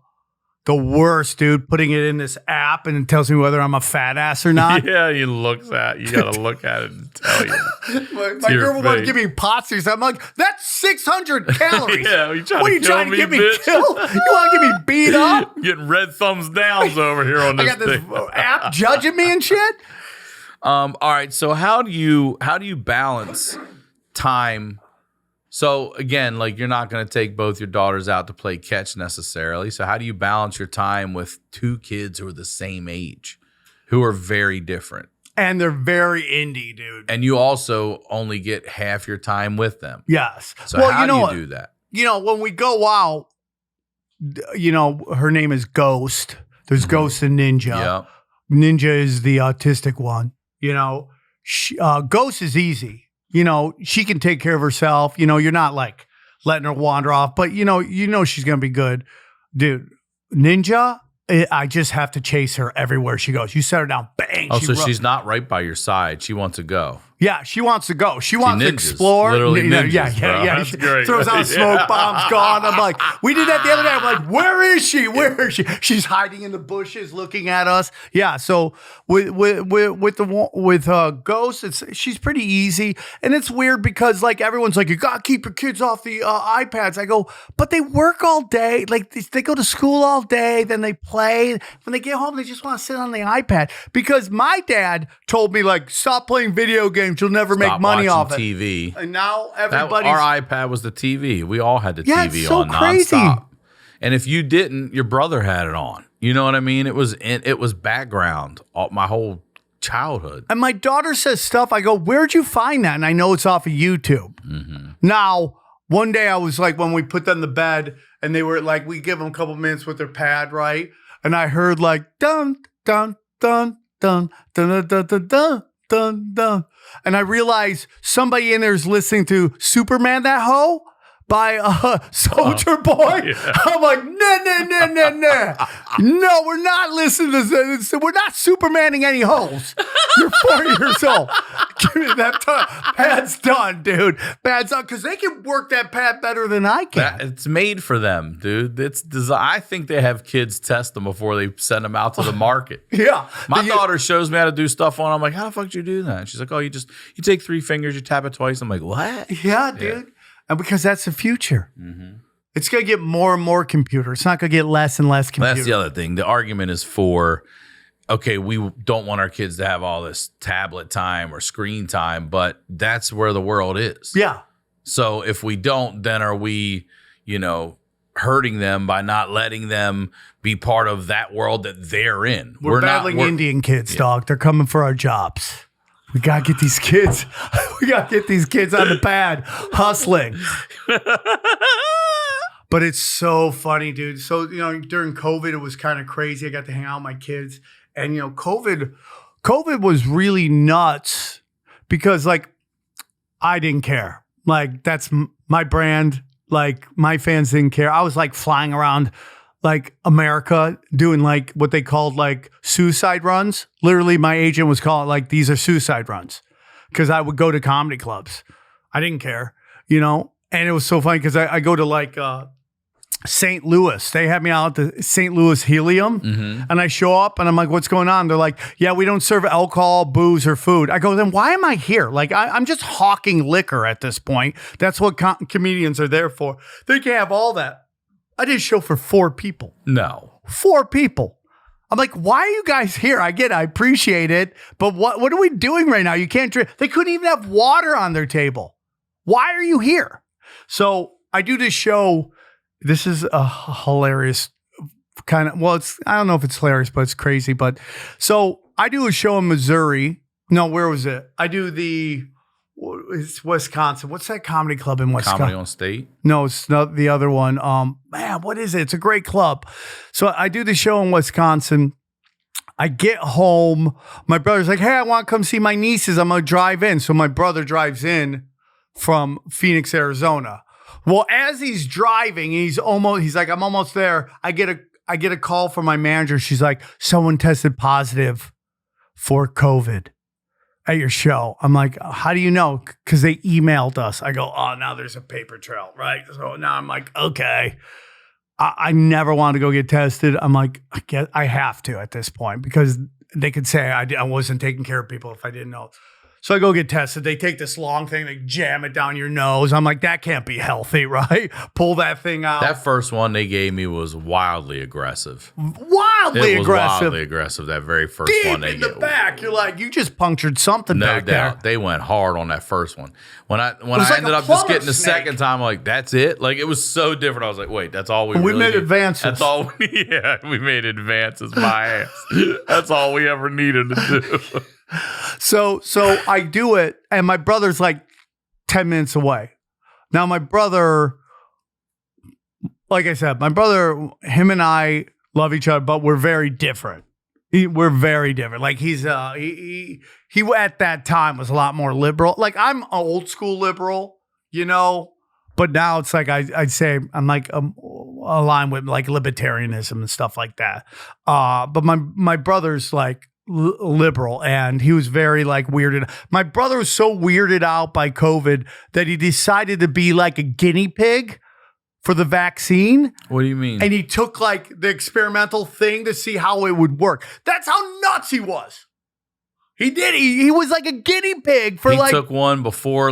the worst, dude. Putting it in this app and it tells me whether I'm a fat ass or not. Yeah, you got to look at it and tell you. My girl wanted to give me potsies. I'm like, that's 600 calories. Yeah, what are you trying to get me killed? You want to get me beat up? Getting red thumbs downs over here on this I got this thing. app judging me and shit. All right. So how do you balance time? So again, like you're not going to take both your daughters out to play catch necessarily. So how do you balance your time with two kids who are the same age, who are very different? And they're very indie, dude. And you also only get half your time with them. Yes. So how do you do that? When we go out, her name is Ghost. There's Ghost and Ninja. Yeah. Ninja is the autistic one. Ghost is easy. She can take care of herself. You're not like letting her wander off, but she's going to be good. Dude, Ninja, I just have to chase her everywhere she goes. You set her down, bang. Oh, so she's not right by your side. She wants to go. Yeah, she wants to go. She wants to ninjas, explore. literally ninjas, yeah. That's She great. throws out smoke bombs, gone. I'm like, we did that the other day. I'm like, where is she? Where is she? She's hiding in the bushes, looking at us. Yeah. So with Ghost, she's pretty easy, and it's weird because like everyone's like, you gotta keep your kids off the iPads. I go, but they work all day. Like they go to school all day, then they play. When they get home, they just want to sit on the iPad because my dad told me like, stop playing video games. You'll never make money off it. TV. And now everybody's... Our iPad was the TV. We all had the TV it's so on crazy. nonstop. And if you didn't, your brother had it on. You know what I mean? It was background my whole childhood. And my daughter says stuff. I go, where'd you find that? And I know it's off of YouTube. Mm-hmm. Now, one day I was like, when we put them to bed and they were like, we give them a couple minutes with their pad, right? And I heard like, dun, dun, dun, dun, dun, dun, dun, dun, dun. Dun, dun. And I realized somebody in there is listening to Superman That Hoe by Soldier Boy. Yeah. I'm like, nah. No, we're not listening to this. We're not Supermaning any hoes. You're 4 years old. Give me that time. Pad's done, dude. Pad's done. Because they can work that pad better than I can. It's made for them, dude. I think they have kids test them before they send them out to the market. Yeah. My daughter shows me how to do stuff on. I'm like, how the fuck did you do that? And she's like, oh, you take 3 fingers, you tap it twice. I'm like, what? Yeah, dude. And because that's the future. Mm-hmm. It's going to get more and more computer. It's not going to get less and less computer. That's the other thing. The argument is for, okay, we don't want our kids to have all this tablet time or screen time, but that's where the world is. Yeah. So if we don't, then are we, hurting them by not letting them be part of that world that they're in? We're battling Indian kids, dog. They're coming for our jobs. We got to get these kids. We got to get these kids on the pad hustling. But it's so funny, dude. So, during COVID, it was kind of crazy. I got to hang out with my kids. And, COVID was really nuts because, I didn't care. That's my brand. My fans didn't care. I was, flying around, America doing, what they called, suicide runs. Literally, my agent was calling, these are suicide runs because I would go to comedy clubs. I didn't care, And it was so funny because I go to, St. Louis. They had me out at the St. Louis Helium, and I show up, and I'm like, what's going on? They're like, yeah, we don't serve alcohol, booze, or food. I go, then why am I here? I'm just hawking liquor at this point. That's what comedians are there for. They can have all that. I did a show for 4 people. No. 4 people. I'm like, why are you guys here? I appreciate it, but what are we doing right now? You can't drink. They couldn't even have water on their table. Why are you here? So I do this show. This is a hilarious kind of, I don't know if it's hilarious, but it's crazy. But so I do a show in Missouri. No, where was it? It's Wisconsin. What's that comedy club in Wisconsin? Comedy on State? No, it's not the other one. Man, what is it? It's a great club. So I do the show in Wisconsin. I get home. My brother's like, hey, I want to come see my nieces. I'm going to drive in. So my brother drives in from Phoenix, Arizona. Well, as he's driving, he's like, I'm almost there. I get a call from my manager. She's like, someone tested positive for COVID at your show. I'm like, how do you know? Because they emailed us. I go, oh, now there's a paper trail, right? So now I'm like, okay. I never wanted to go get tested. I'm like, I have to at this point because they could say I wasn't taking care of people if I didn't know. So I go get tested. They take this long thing, they jam it down your nose. I'm like, that can't be healthy, right? Pull that thing out. That first one they gave me was wildly aggressive. Wildly aggressive. Wildly aggressive. That very first Deep one they in the back. You're like, you just punctured something no back doubt. there. They went hard on that first one. When I like ended a up just getting plumber the snake. second time, I'm like, that's it? It was so different. I was like, wait, that's all we We really made need. advances. That's all we made advances, my ass. That's all we ever needed to do. So I do it, and my brother's 10 minutes away. Now, my brother, like I said, him and I love each other, but we're very different. We're very different. He at that time was a lot more liberal. I'm old school liberal, but now it's I'd say I'm aligned with libertarianism and stuff like that. But my brother's liberal, and he was very weirded. My brother was so weirded out by COVID that he decided to be a guinea pig for the vaccine. What do you mean? And he took the experimental thing to see how it would work. That's how nuts he was. He did. He was like a guinea pig for he took one before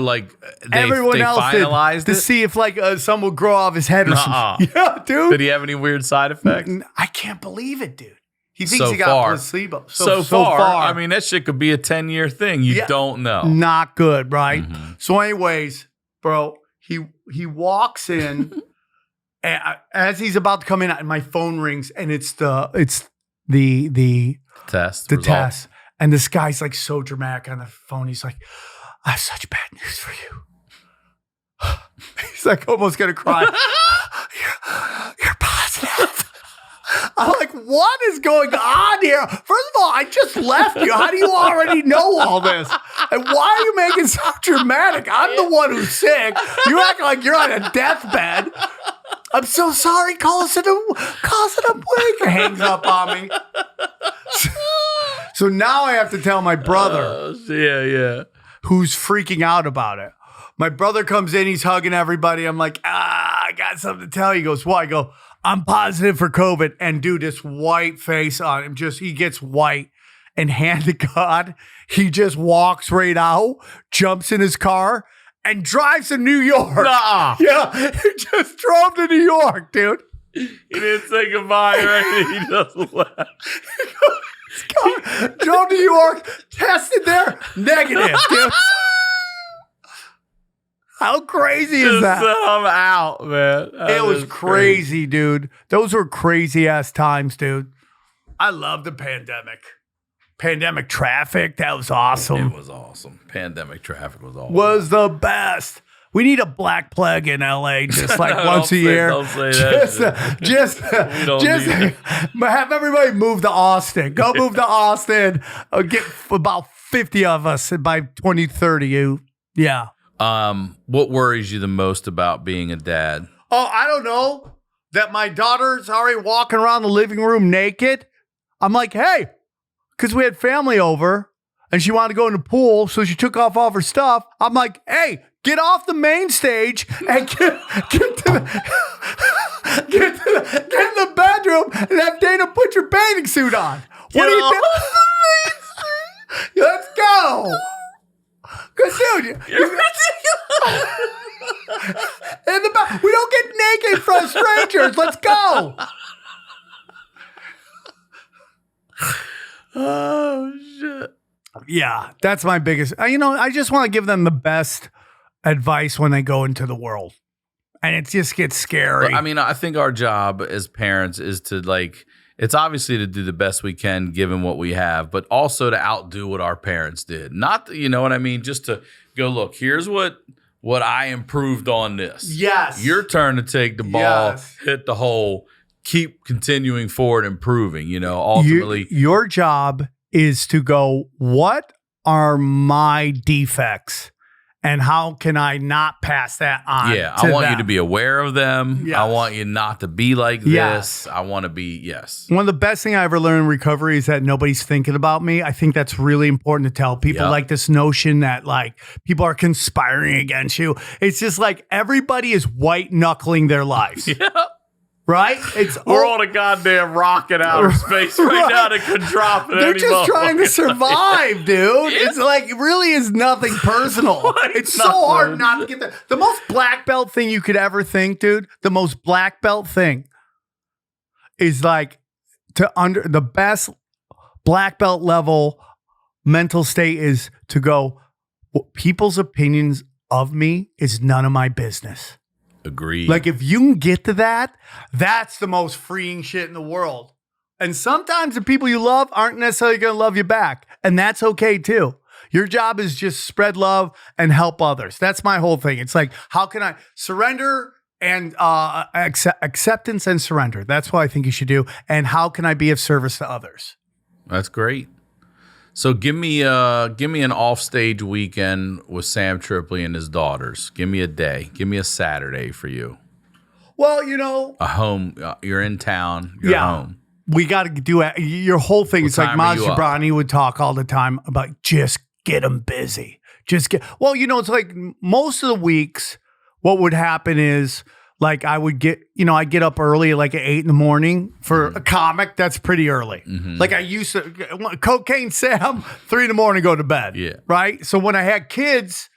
everyone they else finalized did, to see if some would grow off his head or something. Yeah, dude. Did he have any weird side effects? I can't believe it, dude. He thinks so he got far. placebo. So far, I mean, that shit could be a 10-year thing. You don't know. Not good, right? Mm-hmm. So anyways, bro, he walks in, and as he's about to come in, my phone rings, and it's the test. The test. And this guy's so dramatic on the phone. He's like, I have such bad news for you. He's almost going to cry. You're positive. I'm like, what is going on here? First of all, I just left you. How do you already know all this? And why are you making so dramatic? I'm the one who's sick. You act like you're on a deathbed. I'm so sorry. Call us in a week. Hangs up on me. So now I have to tell my brother. Yeah. Who's freaking out about it. My brother comes in. He's hugging everybody. I'm like, I got something to tell you. He goes, what? I go, I'm positive for COVID. And dude, this white face on him, he gets white. And hand to God, he just walks right out, jumps in his car, and drives to New York. Nuh-uh. Yeah, he just drove to New York, dude. He didn't say goodbye or anything. He just left. Drove to New York, tested there, negative, dude. How crazy is that? I'm out, man. It was crazy, dude. Those were crazy ass times, dude. I love the pandemic. Pandemic traffic, that was awesome. It was awesome. Pandemic traffic was awesome. Was the best. We need a black plague in LA just like once a year. Don't say that. Just have everybody move to Austin. Go move to Austin. Get about 50 of us by 2030. Yeah. What worries you the most about being a dad? Oh, I don't know. That my daughter's already walking around the living room naked. I'm like, hey, because we had family over and she wanted to go in the pool, so she took off all of her stuff. I'm like, hey, get off the main stage and get in the bedroom and have Dana put your bathing suit on. What are you doing? Let's go. Because, dude, in the back, we don't get naked in front of strangers. Let's go. Oh, shit. Yeah, that's my biggest. I just want to give them the best advice when they go into the world. And it just gets scary. I mean, I think our job as parents is to it's obviously to do the best we can given what we have, but also to outdo what our parents did. Not, you know what I mean? Just to go, look, here's what I improved on this. Yes. Your turn to take the ball, hit the hole, keep continuing forward, improving, ultimately. Your job is to go, what are my defects? And how can I not pass that on? Yeah, I want you to be aware of them. Yes. I want you not to be like this. Yes. I want to be, yes. One of the best thing I ever learned in recovery is that nobody's thinking about me. I think that's really important to tell people. Yep. Like this notion that people are conspiring against you. It's just like everybody is white knuckling their lives. Yeah. Right? We're on a goddamn rocket outer space right now that could drop it. They're just trying to survive, dude. Yeah. It's it really is nothing personal. It's so hard not to get that. The most black belt thing you could ever think, dude, the most black belt thing is the best black belt level mental state is to go, people's opinions of me is none of my business. Agreed. If you can get to that, that's the most freeing shit in the world. And sometimes the people you love aren't necessarily going to love you back. And that's okay too. Your job is just spread love and help others. That's my whole thing. It's how can I surrender and acceptance and surrender? That's what I think you should do. And how can I be of service to others? That's great. So give me an offstage weekend with Sam Tripoli and his daughters. Give me a day. Give me a Saturday for you. Well, a home. You're in town. You're home. We got to do it. Your whole thing. It's like Maz Jobrani would talk all the time about just get them busy. It's like most of the weeks, what would happen is I would get, I get up early, at 8 a.m. for a comic. That's pretty early. Mm-hmm. I used to, Cocaine Sam, 3 a.m, go to bed. Yeah. Right. So when I had kids,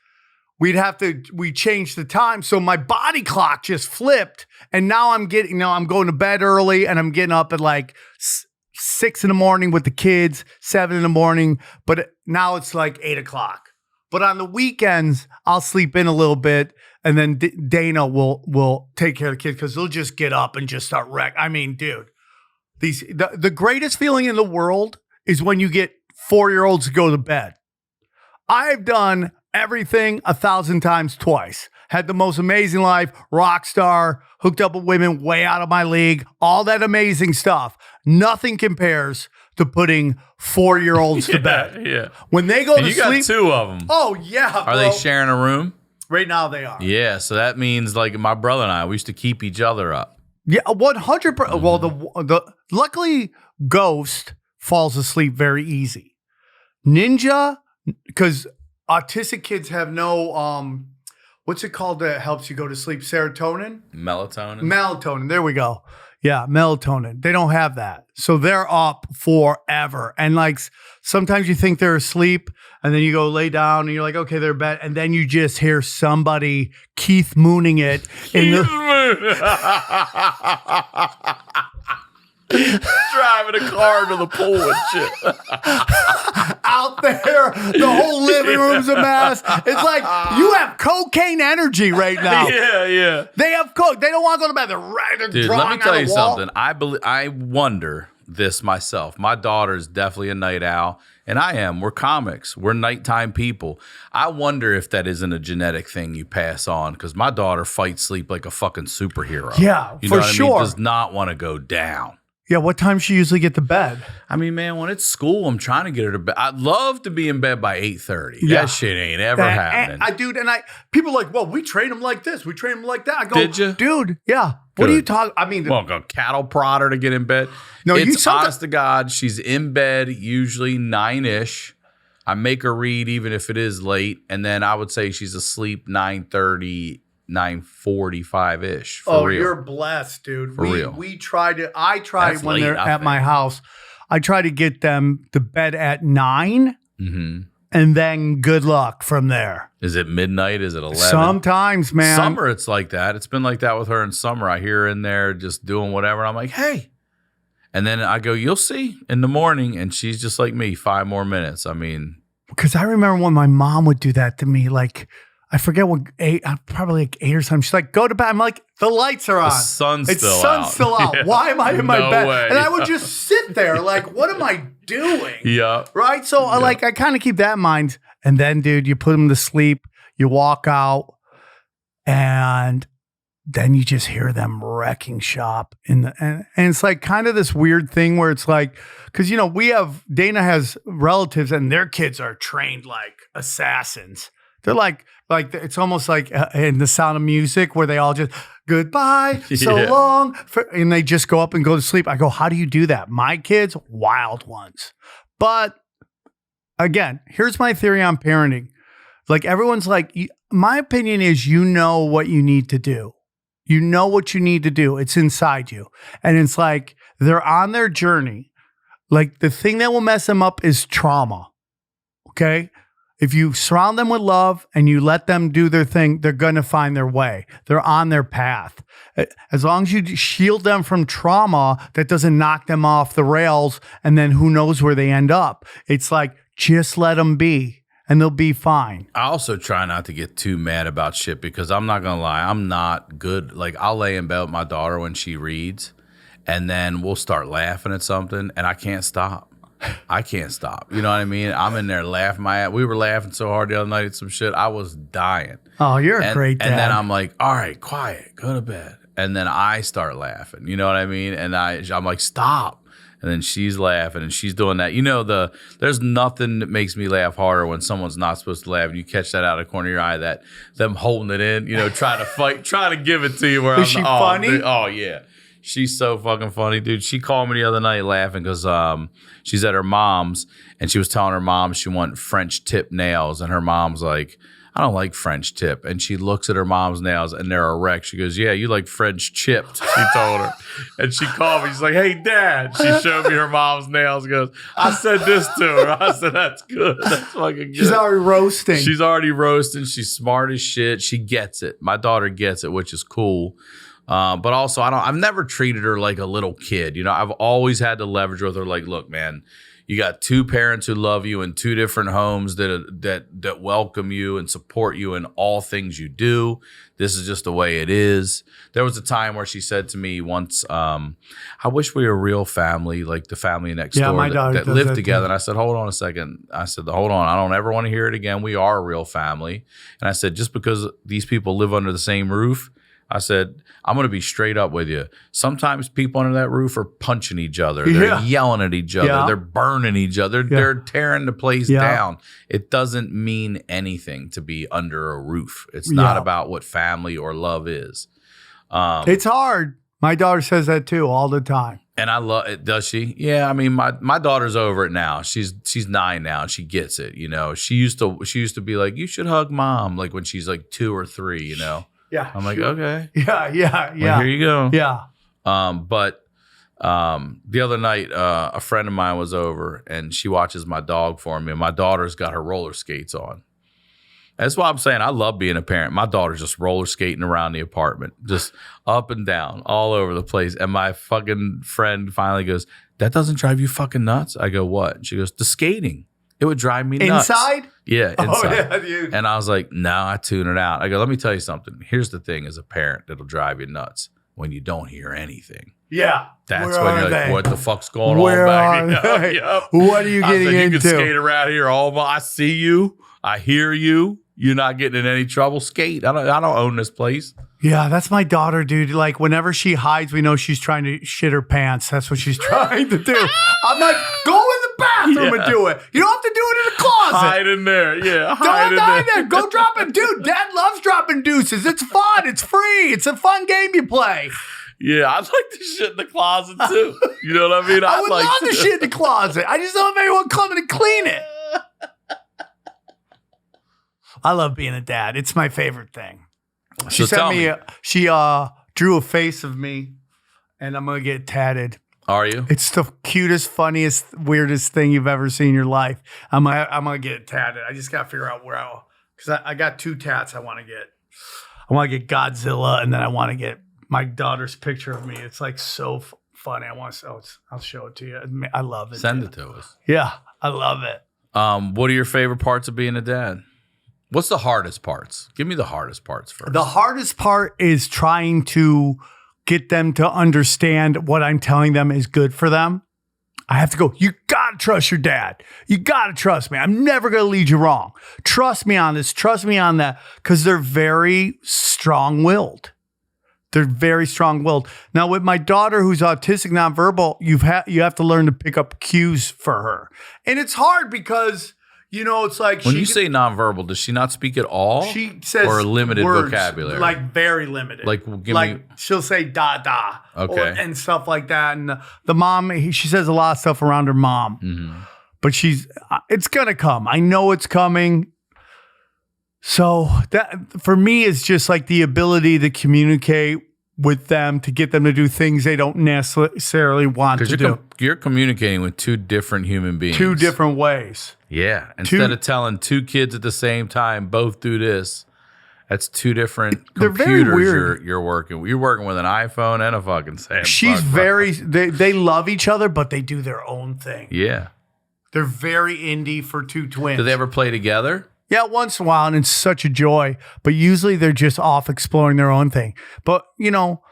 we changed the time. So my body clock just flipped. And now I'm going to bed early and I'm getting up at 6 a.m. with the kids, 7 a.m. But now it's 8 o'clock. But on the weekends, I'll sleep in a little bit. And then Dana will take care of the kids because they'll just get up and just start wreck. I mean, dude, the greatest feeling in the world is when you get 4-year-olds to go to bed. I've done everything 1,000 times twice. Had the most amazing life, rock star, hooked up with women way out of my league, all that amazing stuff. Nothing compares to putting 4-year-olds to bed. Yeah. When they go to you sleep. got 2 of them. Oh, yeah. Are they sharing a room? Right now they are. Yeah, so that means my brother and I, we used to keep each other up. Yeah, 100%. Well, the luckily Ghost falls asleep very easy. Ninja, because autistic kids have no what's it called that helps you go to sleep? Serotonin? Melatonin. Melatonin. There we go. Yeah, melatonin. They don't have that. So they're up forever. And like sometimes you think they're asleep and then you go lay down and you're like, okay, they're bed. And then you just hear somebody Keith Mooning it in the driving a car to the pool and shit. out there. The whole living room's a mess. It's like you have cocaine energy right now. Yeah. They have coke. They don't want to go to bed. They're Dude, drawing let me tell on you the wall. something. I wonder this myself. My daughter's definitely a night owl, and I am. We're comics. We're nighttime people. I wonder if that isn't a genetic thing you pass on, because my daughter fights sleep like a fucking superhero. Yeah, you know for what sure. I mean? Does not want to go down. Yeah, what time she usually get to bed? I mean, man, when it's school, I'm trying to get her to bed. I'd love to be in bed by 8:30. Yeah. That shit ain't ever happening. People are like, well, we train them like this. We train them like that. I go, Did you? Dude, yeah. What are you talking? I mean, well, go cattle prod her to get in bed. No, it's honest to God, she's in bed usually 9-ish. I make her read even if it is late, and then I would say she's asleep 9:30. 9:45-ish. For real. You're blessed, dude. For real. We try to. I try That's when late, they're I at think. my house. I try to get them to bed at 9, and then good luck from there. Is it midnight? Is it 11? Sometimes, man. Summer, it's like that. It's been like that with her in summer. I hear her in there just doing whatever. I'm like, hey. And then I go, you'll see in the morning. And she's just like me, 5 more minutes. I mean. Because I remember when my mom would do that to me, like, I forget what, probably like 8 or something. She's like, go to bed. I'm like, the lights are on. The sun's still out. Sun's still out. Yeah. Why am I in my No bed? way. And I would just sit there like, what am I doing? Yeah. Right? So I kind of keep that in mind. And then, dude, you put them to sleep, you walk out, and then you just hear them wrecking shop and it's like kind of this weird thing where it's like, because Dana has relatives and their kids are trained like assassins. They're like it's almost like in The Sound of Music where they all just goodbye, so Yeah. long, and they just go up and go to sleep. I go, how do you do that? My kids, wild ones. But again, here's my theory on parenting. Like everyone's like, my opinion is, what you need to do. You know what you need to do. It's inside you. And it's like they're on their journey. Like the thing that will mess them up is trauma. Okay? If you surround them with love and you let them do their thing, they're going to find their way. They're on their path. As long as you shield them from trauma, that doesn't knock them off the rails, and then who knows where they end up. It's like, just let them be, and they'll be fine. I also try not to get too mad about shit, because I'm not going to lie, I'm not good. Like, I'll lay in bed with my daughter when she reads, and then we'll start laughing at something, and I can't stop. I can't stop. You know what I mean? I'm in there laughing my ass. We were laughing so hard the other night at some shit. I was dying. Oh, you're a great dad. And then I'm like, all right, quiet, go to bed. And then I start laughing. You know what I mean? And I'm like, stop. And then she's laughing and she's doing that. There's nothing that makes me laugh harder when someone's not supposed to laugh and you catch that out of the corner of your eye, that them holding it in, trying to fight, trying to give it to you. Is she funny? Dude, oh, yeah. She's so fucking funny, dude. She called me the other night laughing because she's at her mom's and she was telling her mom she wanted French tip nails. And her mom's like, I don't like French tip. And she looks at her mom's nails and they're erect. She goes, yeah, you like French chipped, she told her. And she called me. She's like, hey, Dad. She showed me her mom's nails. Goes, I said this to her. I said, that's good. That's fucking good. She's already roasting. She's already roasting. She's smart as shit. She gets it. My daughter gets it, which is cool. But also, I've never treated her like a little kid. I've always had to leverage with her. Like, look, man, you got 2 parents who love you in 2 different homes that welcome you and support you in all things you do. This is just the way it is. There was a time where she said to me once, I wish we were a real family, like the family next door my daughter that does lived that together. too. And I said, hold on a second. I said, hold on. I don't ever want to hear it again. We are a real family. And I said, just because these people live under the same roof, I said, I'm going to be straight up with you. Sometimes people under that roof are punching each other. They're yelling at each other. Yeah. They're burning each other. They're tearing the place down. It doesn't mean anything to be under a roof. It's not about what family or love is. It's hard. My daughter says that too all the time. And I love it. Does she? Yeah. I mean, my daughter's over it now. She's 9 now. She gets it. She used to be like, you should hug mom. Like when she's like 2 or 3, Yeah. I'm like, okay. Yeah. Well, here you go. Yeah. But the other night, a friend of mine was over and she watches my dog for me, and my daughter's got her roller skates on. That's why I'm saying I love being a parent. My daughter's just roller skating around the apartment, just up and down, all over the place. And my fucking friend finally goes, "That doesn't drive you fucking nuts?" I go, "What?" And she goes, "The skating. It would drive me nuts." Inside? Yeah, inside. Oh, yeah, dude. And I was like, "No, I tune it out." I go, "Let me tell you something. Here's the thing as a parent that'll drive you nuts when you don't hear anything." Yeah. That's Where when are you're like, they? "What the fuck's going Where on back are here?" they? Yep. What are you I was getting like, into? You can skate around here all. I see you. I hear you. You're not getting in any trouble. Skate. I don't own this place. Yeah, that's my daughter, dude. Like, whenever she hides, we know she's trying to shit her pants. That's what she's trying to do. I'm like, go in the bathroom and do it. You don't have to do it in the closet. Hide in there. Yeah. Don't hide there. Go drop it. Dude, Dad loves dropping deuces. It's fun. It's free. It's a fun game you play. Yeah, I'd like to shit in the closet too. You know what I mean? I would love to shit in the closet. I just don't have anyone coming to clean it. I love being a dad. It's my favorite thing. She So tell sent me. me. She drew a face of me, and I'm gonna get tatted. Are you? It's the cutest, funniest, weirdest thing you've ever seen in your life. I'm gonna get it tatted. I just gotta figure out where because I got 2 tats I want to get. I want to get Godzilla, and then I want to get my daughter's picture of me. It's like so funny. I'll show it to you. I love it. Send dude. it to us. Yeah, I love it. What are your favorite parts of being a dad? What's the hardest parts? Give me the hardest parts first. The hardest part is trying to get them to understand what I'm telling them is good for them. I have to go, you got to trust your dad. You got to trust me. I'm never going to lead you wrong. Trust me on this. Trust me on that. Because they're very strong-willed. They're very strong-willed. Now, with my daughter who's autistic nonverbal, you have to learn to pick up cues for her. And it's hard because... You know, it's like when you say nonverbal, does she not speak at all? She says or limited words, vocabulary, like very limited. Like, she'll say da da, okay, and stuff like that. And the mom, she says a lot of stuff around her mom, but it's gonna come. I know it's coming. So that for me is just like the ability to communicate with them, to get them to do things they don't necessarily want to do. You're communicating with 2 different human beings. 2 different ways. Yeah. Instead of telling 2 kids at the same time, both do this, that's 2 different computers very weird. You're working with. You're working with an iPhone and a fucking Samsung. She's they love each other, but they do their own thing. Yeah. They're very indie for 2 twins. Do they ever play together? Yeah, once in a while, and it's such a joy. But usually they're just off exploring their own thing. But, you know,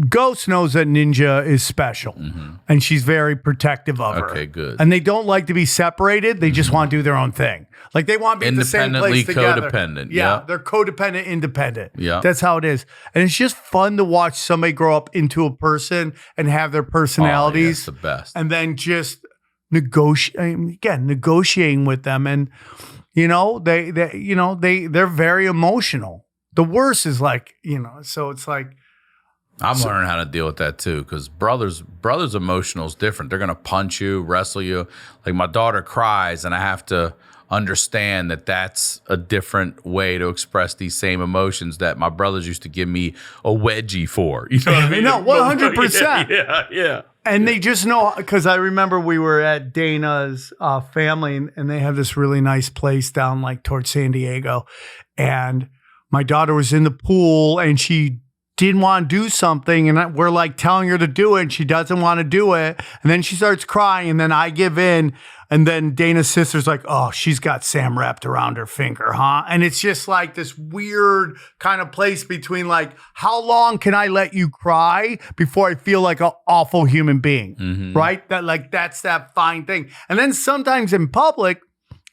Ghost knows that Ninja is special, and she's very protective of her. Okay, good. And they don't like to be separated. They just want to do their own thing. Like they want to be in the same place together. Codependent. Yeah, they're codependent, independent. Yeah. That's how it is. And it's just fun to watch somebody grow up into a person and have their personalities. It's the best. And then just negotiating with them. And, you know, they're very emotional. The worst is like, you know, so it's like, I'm learning how to deal with that too, because brothers' emotional is different. They're gonna punch you, wrestle you. Like my daughter cries, and I have to understand that that's a different way to express these same emotions that my brothers used to give me a wedgie for. You know what I mean? No, 100%. Yeah. And they just know, because I remember we were at Dana's family, and they have this really nice place down like towards San Diego. And my daughter was in the pool, and she didn't want to do something, and we're like telling her to do it, and she doesn't want to do it, and then she starts crying, and then I give in, and then Dana's sister's like, oh, she's got Sam wrapped around her finger, huh? And it's just like this weird kind of place between like, how long can I let you cry before I feel like an awful human being, right? That's that fine thing. And then sometimes in public,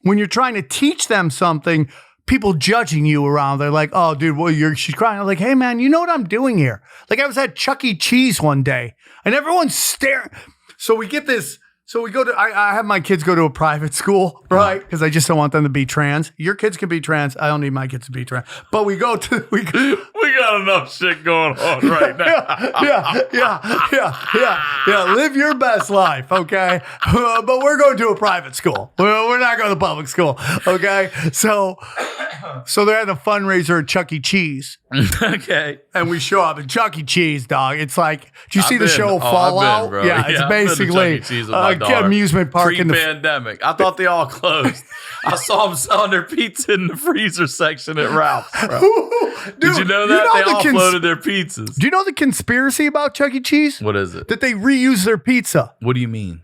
when you're trying to teach them something, people judging you around, they're like, oh, dude, well, she's crying. I'm like, hey, man, you know what I'm doing here? Like, I was at Chuck E. Cheese one day, and everyone's staring. So we get this. So we go to, I have my kids go to a private school, right? Because I just don't want them to be trans. Your kids can be trans. I don't need my kids to be trans. But we got enough shit going on right now. Yeah. Live your best life, okay? But we're going to a private school. We're not going to public school, okay? So So they're at a fundraiser at Chuck E. Cheese. Okay. And we show up at Chuck E. Cheese, dog. It's like, do you see the show I've Fallout? bro. Yeah, it's I've been to basically Chuck E. Cheese with my daughter. amusement park in the pre-pandemic. I thought they all closed. I saw them selling their pizza in the freezer section at Ralph's, bro. Dude, Did you know that? They all floated their pizzas. Do you know the conspiracy about Chuck E. Cheese? What is it? That they reuse their pizza. What do you mean?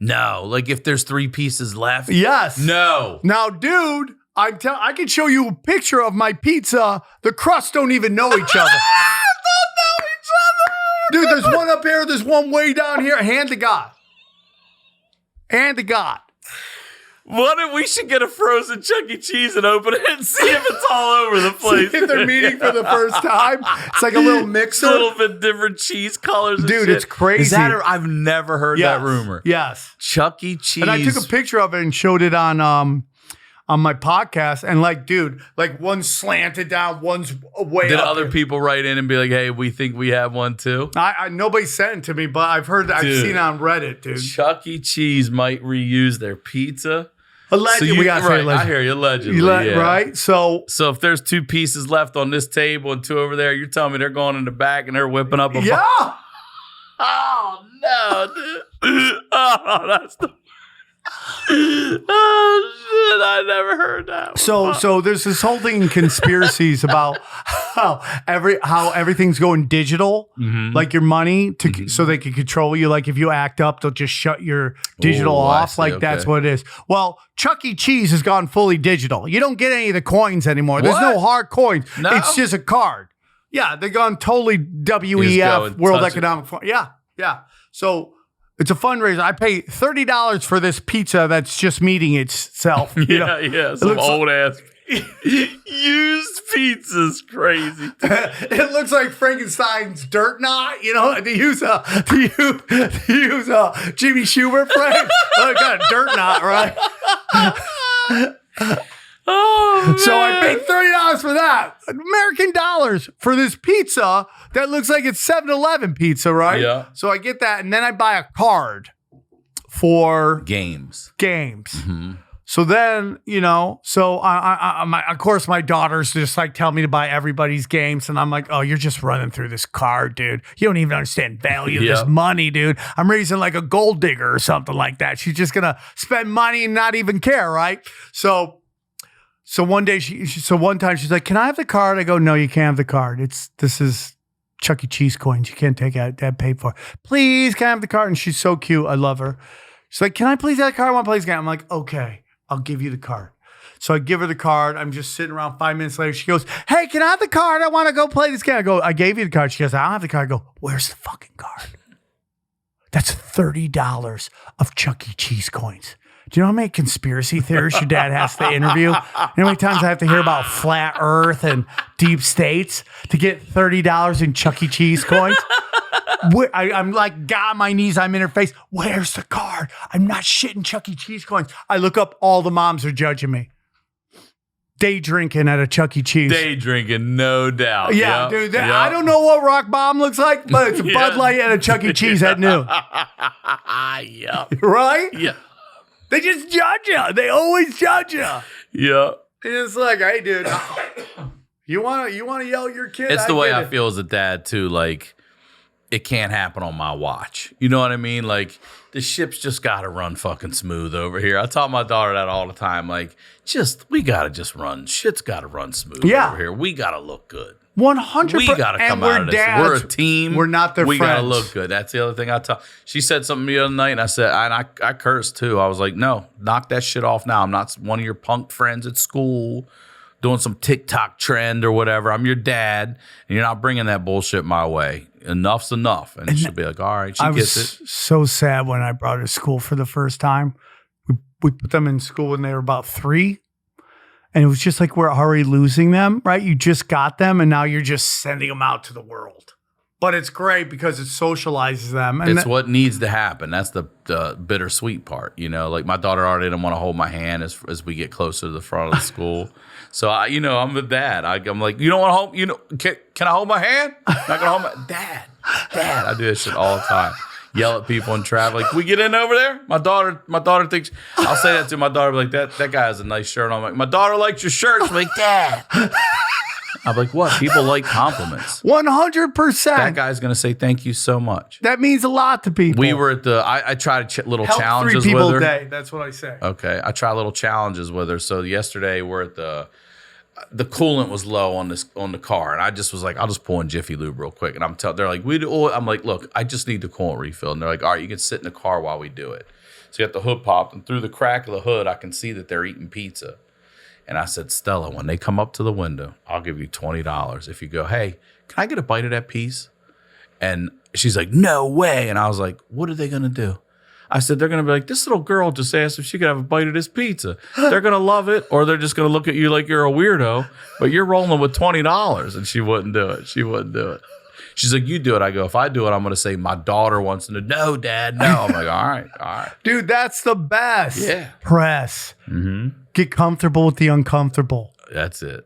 No, like if there's 3 pieces left? Yes. No. Now, dude, I can show you a picture of my pizza. The crusts don't even know each other. Don't know each other. Dude, there's one up here. There's one way down here. Hand to God. Hand to God. What if we should get a frozen Chuck E. Cheese and open it and see if it's all over the place? See if they're meeting for the first time. It's like a little mixer. A little bit different cheese colors. And Dude, shit. it's crazy. Is that I've never heard that rumor. Yes. Chuck E. Cheese. And I took a picture of it and showed it on my podcast. And like, dude, like one's slanted down, one's way Did up other here. people write in and be like, hey, we think we have one too? I nobody sent it to me, but I've heard that. I've seen it on Reddit, dude. Chuck E. Cheese might reuse their pizza. Allegedly, we got to say right, allegedly. I hear you, allegedly. Yeah. Right? So if there's 2 pieces left on this table and 2 over there, you're telling me they're going in the back and they're whipping up a yeah. Oh, no, dude. Oh, that's the... Oh, shit. I never heard that one. So there's this whole thing in conspiracies about how everything's going digital, like your money, so they can control you. Like if you act up, they'll just shut your digital off. Like that's what it is. Well, Chuck E. Cheese has gone fully digital. You don't get any of the coins anymore. There's no hard coins. No? It's just a card. Yeah, they've gone totally WEF, World Economic Forum. Yeah. So it's a fundraiser. I pay $30 for this pizza that's just meeting itself. Yeah. Some old ass used pizza's crazy. It looks like Frankenstein's dirt knot, to use a Jimmy Schubert frame. Oh, got a dirt knot, right? Oh, man. So I paid $30 for that. American dollars for this pizza that looks like it's 7-Eleven pizza, right? Yeah. So I get that, and then I buy a card for games. Mm-hmm. So then, of course, my daughters just like tell me to buy everybody's games. And I'm like, oh, you're just running through this card, dude. You don't even understand value of this money, dude. I'm raising like a gold digger or something like that. She's just going to spend money and not even care, right? So one day, one time she's like, can I have the card? I go, no, you can't have the card. This is Chuck E. Cheese coins. You can't take it. Dad paid for it. Please, can I have the card? And she's so cute. I love her. She's like, can I please have the card? I want to play this game. I'm like, okay. I'll give you the card. So I give her the card. I'm just sitting around 5 minutes later. She goes, hey, can I have the card? I want to go play this game. I go, I gave you the card. She goes, I don't have the card. I go, where's the fucking card? That's $30 of Chuck E. Cheese coins. Do you know how many conspiracy theorists your dad has to interview? You know how many times I have to hear about flat earth and deep states to get $30 in Chuck E. Cheese coins? I'm like, God, on my knees, I'm in her face. Where's the card? I'm not shitting Chuck E. Cheese coins. I look up, all the moms are judging me. Day drinking at a Chuck E. Cheese. Day drinking, no doubt. Yeah, dude. I don't know what Rock Bomb looks like, but it's a Bud Light at a Chuck E. Cheese at noon. Yep. Right? Yeah. They just judge you. They always judge you. Yeah. It's like, hey, dude, you want to yell at your kid? It's the way I feel as a dad, too. Like, it can't happen on my watch. You know what I mean? Like, the ship's just got to run fucking smooth over here. I tell my daughter that all the time. Like, we got to just run. Shit's got to run smooth over here. We got to look good. 100%. We got to come out of this. We're a team. We're not their friends. We got to look good. That's the other thing I tell. She said something the other night, and I said, I cursed too. I was like, no, knock that shit off now. I'm not one of your punk friends at school doing some TikTok trend or whatever. I'm your dad, and you're not bringing that bullshit my way. Enough's enough. And she'll be like, all right, she gets it. So sad when I brought her to school for the first time. We put them in school when they were about 3. And it was just like we're already losing them, right? You just got them, and now you're just sending them out to the world. But it's great because it socializes them. And it's what needs to happen. That's the bittersweet part, Like my daughter already didn't want to hold my hand as we get closer to the front of the school. So I'm the dad. I'm like, you don't want to hold? Can I hold my hand? Not gonna hold my dad. I do that shit all the time. yell at people in traffic. Like, we get in over there? My daughter thinks, I'll say that to my daughter, like, that guy has a nice shirt on. I'm like, my daughter likes your shirt. She's like, Dad. I'm like, what? People like compliments. 100%. That guy's going to say thank you so much. That means a lot to people. We were at I tried little Help challenges 3 people with her. a day. That's what I say. Okay. I try little challenges with her. So yesterday we're at the coolant was low on the car. And I just was like, I'll just pull in Jiffy Lube real quick. And they're like, I'm like, look, I just need the coolant refilled. And they're like, all right, you can sit in the car while we do it. So you got the hood popped. And through the crack of the hood, I can see that they're eating pizza. And I said, Stella, when they come up to the window, I'll give you $20 if you go, hey, can I get a bite of that piece? And she's like, no way. And I was like, what are they going to do? I said, they're going to be like, this little girl just asked if she could have a bite of this pizza. They're going to love it, or they're just going to look at you like you're a weirdo, but you're rolling with $20. And she wouldn't do it. She's like, you do it. I go, if I do it, I'm going to say my daughter wants to know. No, Dad, no. I'm like, all right. Dude, that's the best. Yeah. Press. Mm-hmm. Get comfortable with the uncomfortable. That's it.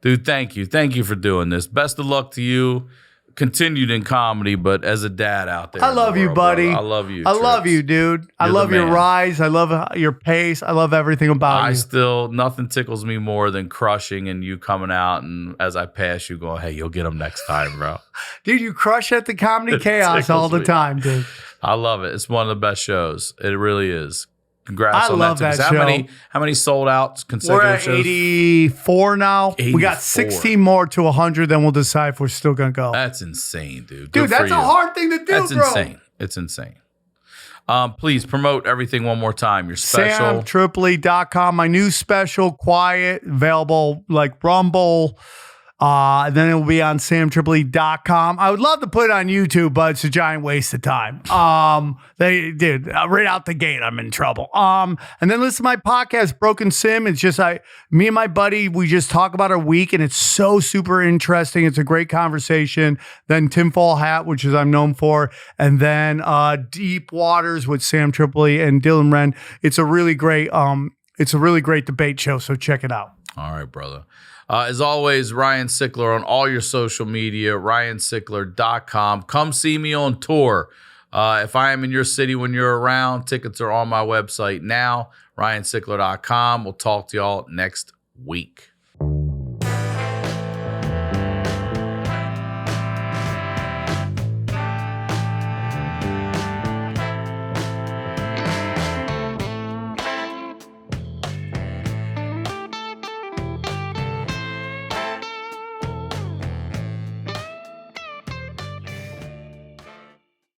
Dude, thank you. Thank you for doing this. Best of luck to you. Continued in comedy, but as a dad out there. I love you, buddy. Brother, I love you. I love you, dude. I love your rise. I love your pace. I love everything about you. Nothing tickles me more than crushing and you coming out and as I pass you going, hey, you'll get them next time, bro. Dude, you crush at the Comedy Chaos all the time, dude. I love it. It's one of the best shows. It really is. Congrats I on love that. How many sold out consecutive We're at shows? 84 now. 84. We got 16 more to 100. Then we'll decide if we're still going to go. That's insane, dude. Dude, that's a hard thing to do, That's bro. insane. It's insane. Please promote everything one more time. Your special. SamTripoli.com. My new special, Quiet, available like Rumble. Then it will be on samtripoli.com. I would love to put it on YouTube, but it's a giant waste of time. They did right out the gate. I'm in trouble. And then listen to my podcast, Broken Sim. It's just me and my buddy, we just talk about our week, and it's so super interesting. It's a great conversation. Then Tinfoil Hat, which is I'm known for, and then Deep Waters with Sam Tripoli and Dylan Wren. It's a really great debate show. So check it out. All right, brother. As always, Ryan Sickler on all your social media, ryansickler.com. Come see me on tour. If I am in your city when you're around, tickets are on my website now, ryansickler.com. We'll talk to y'all next week.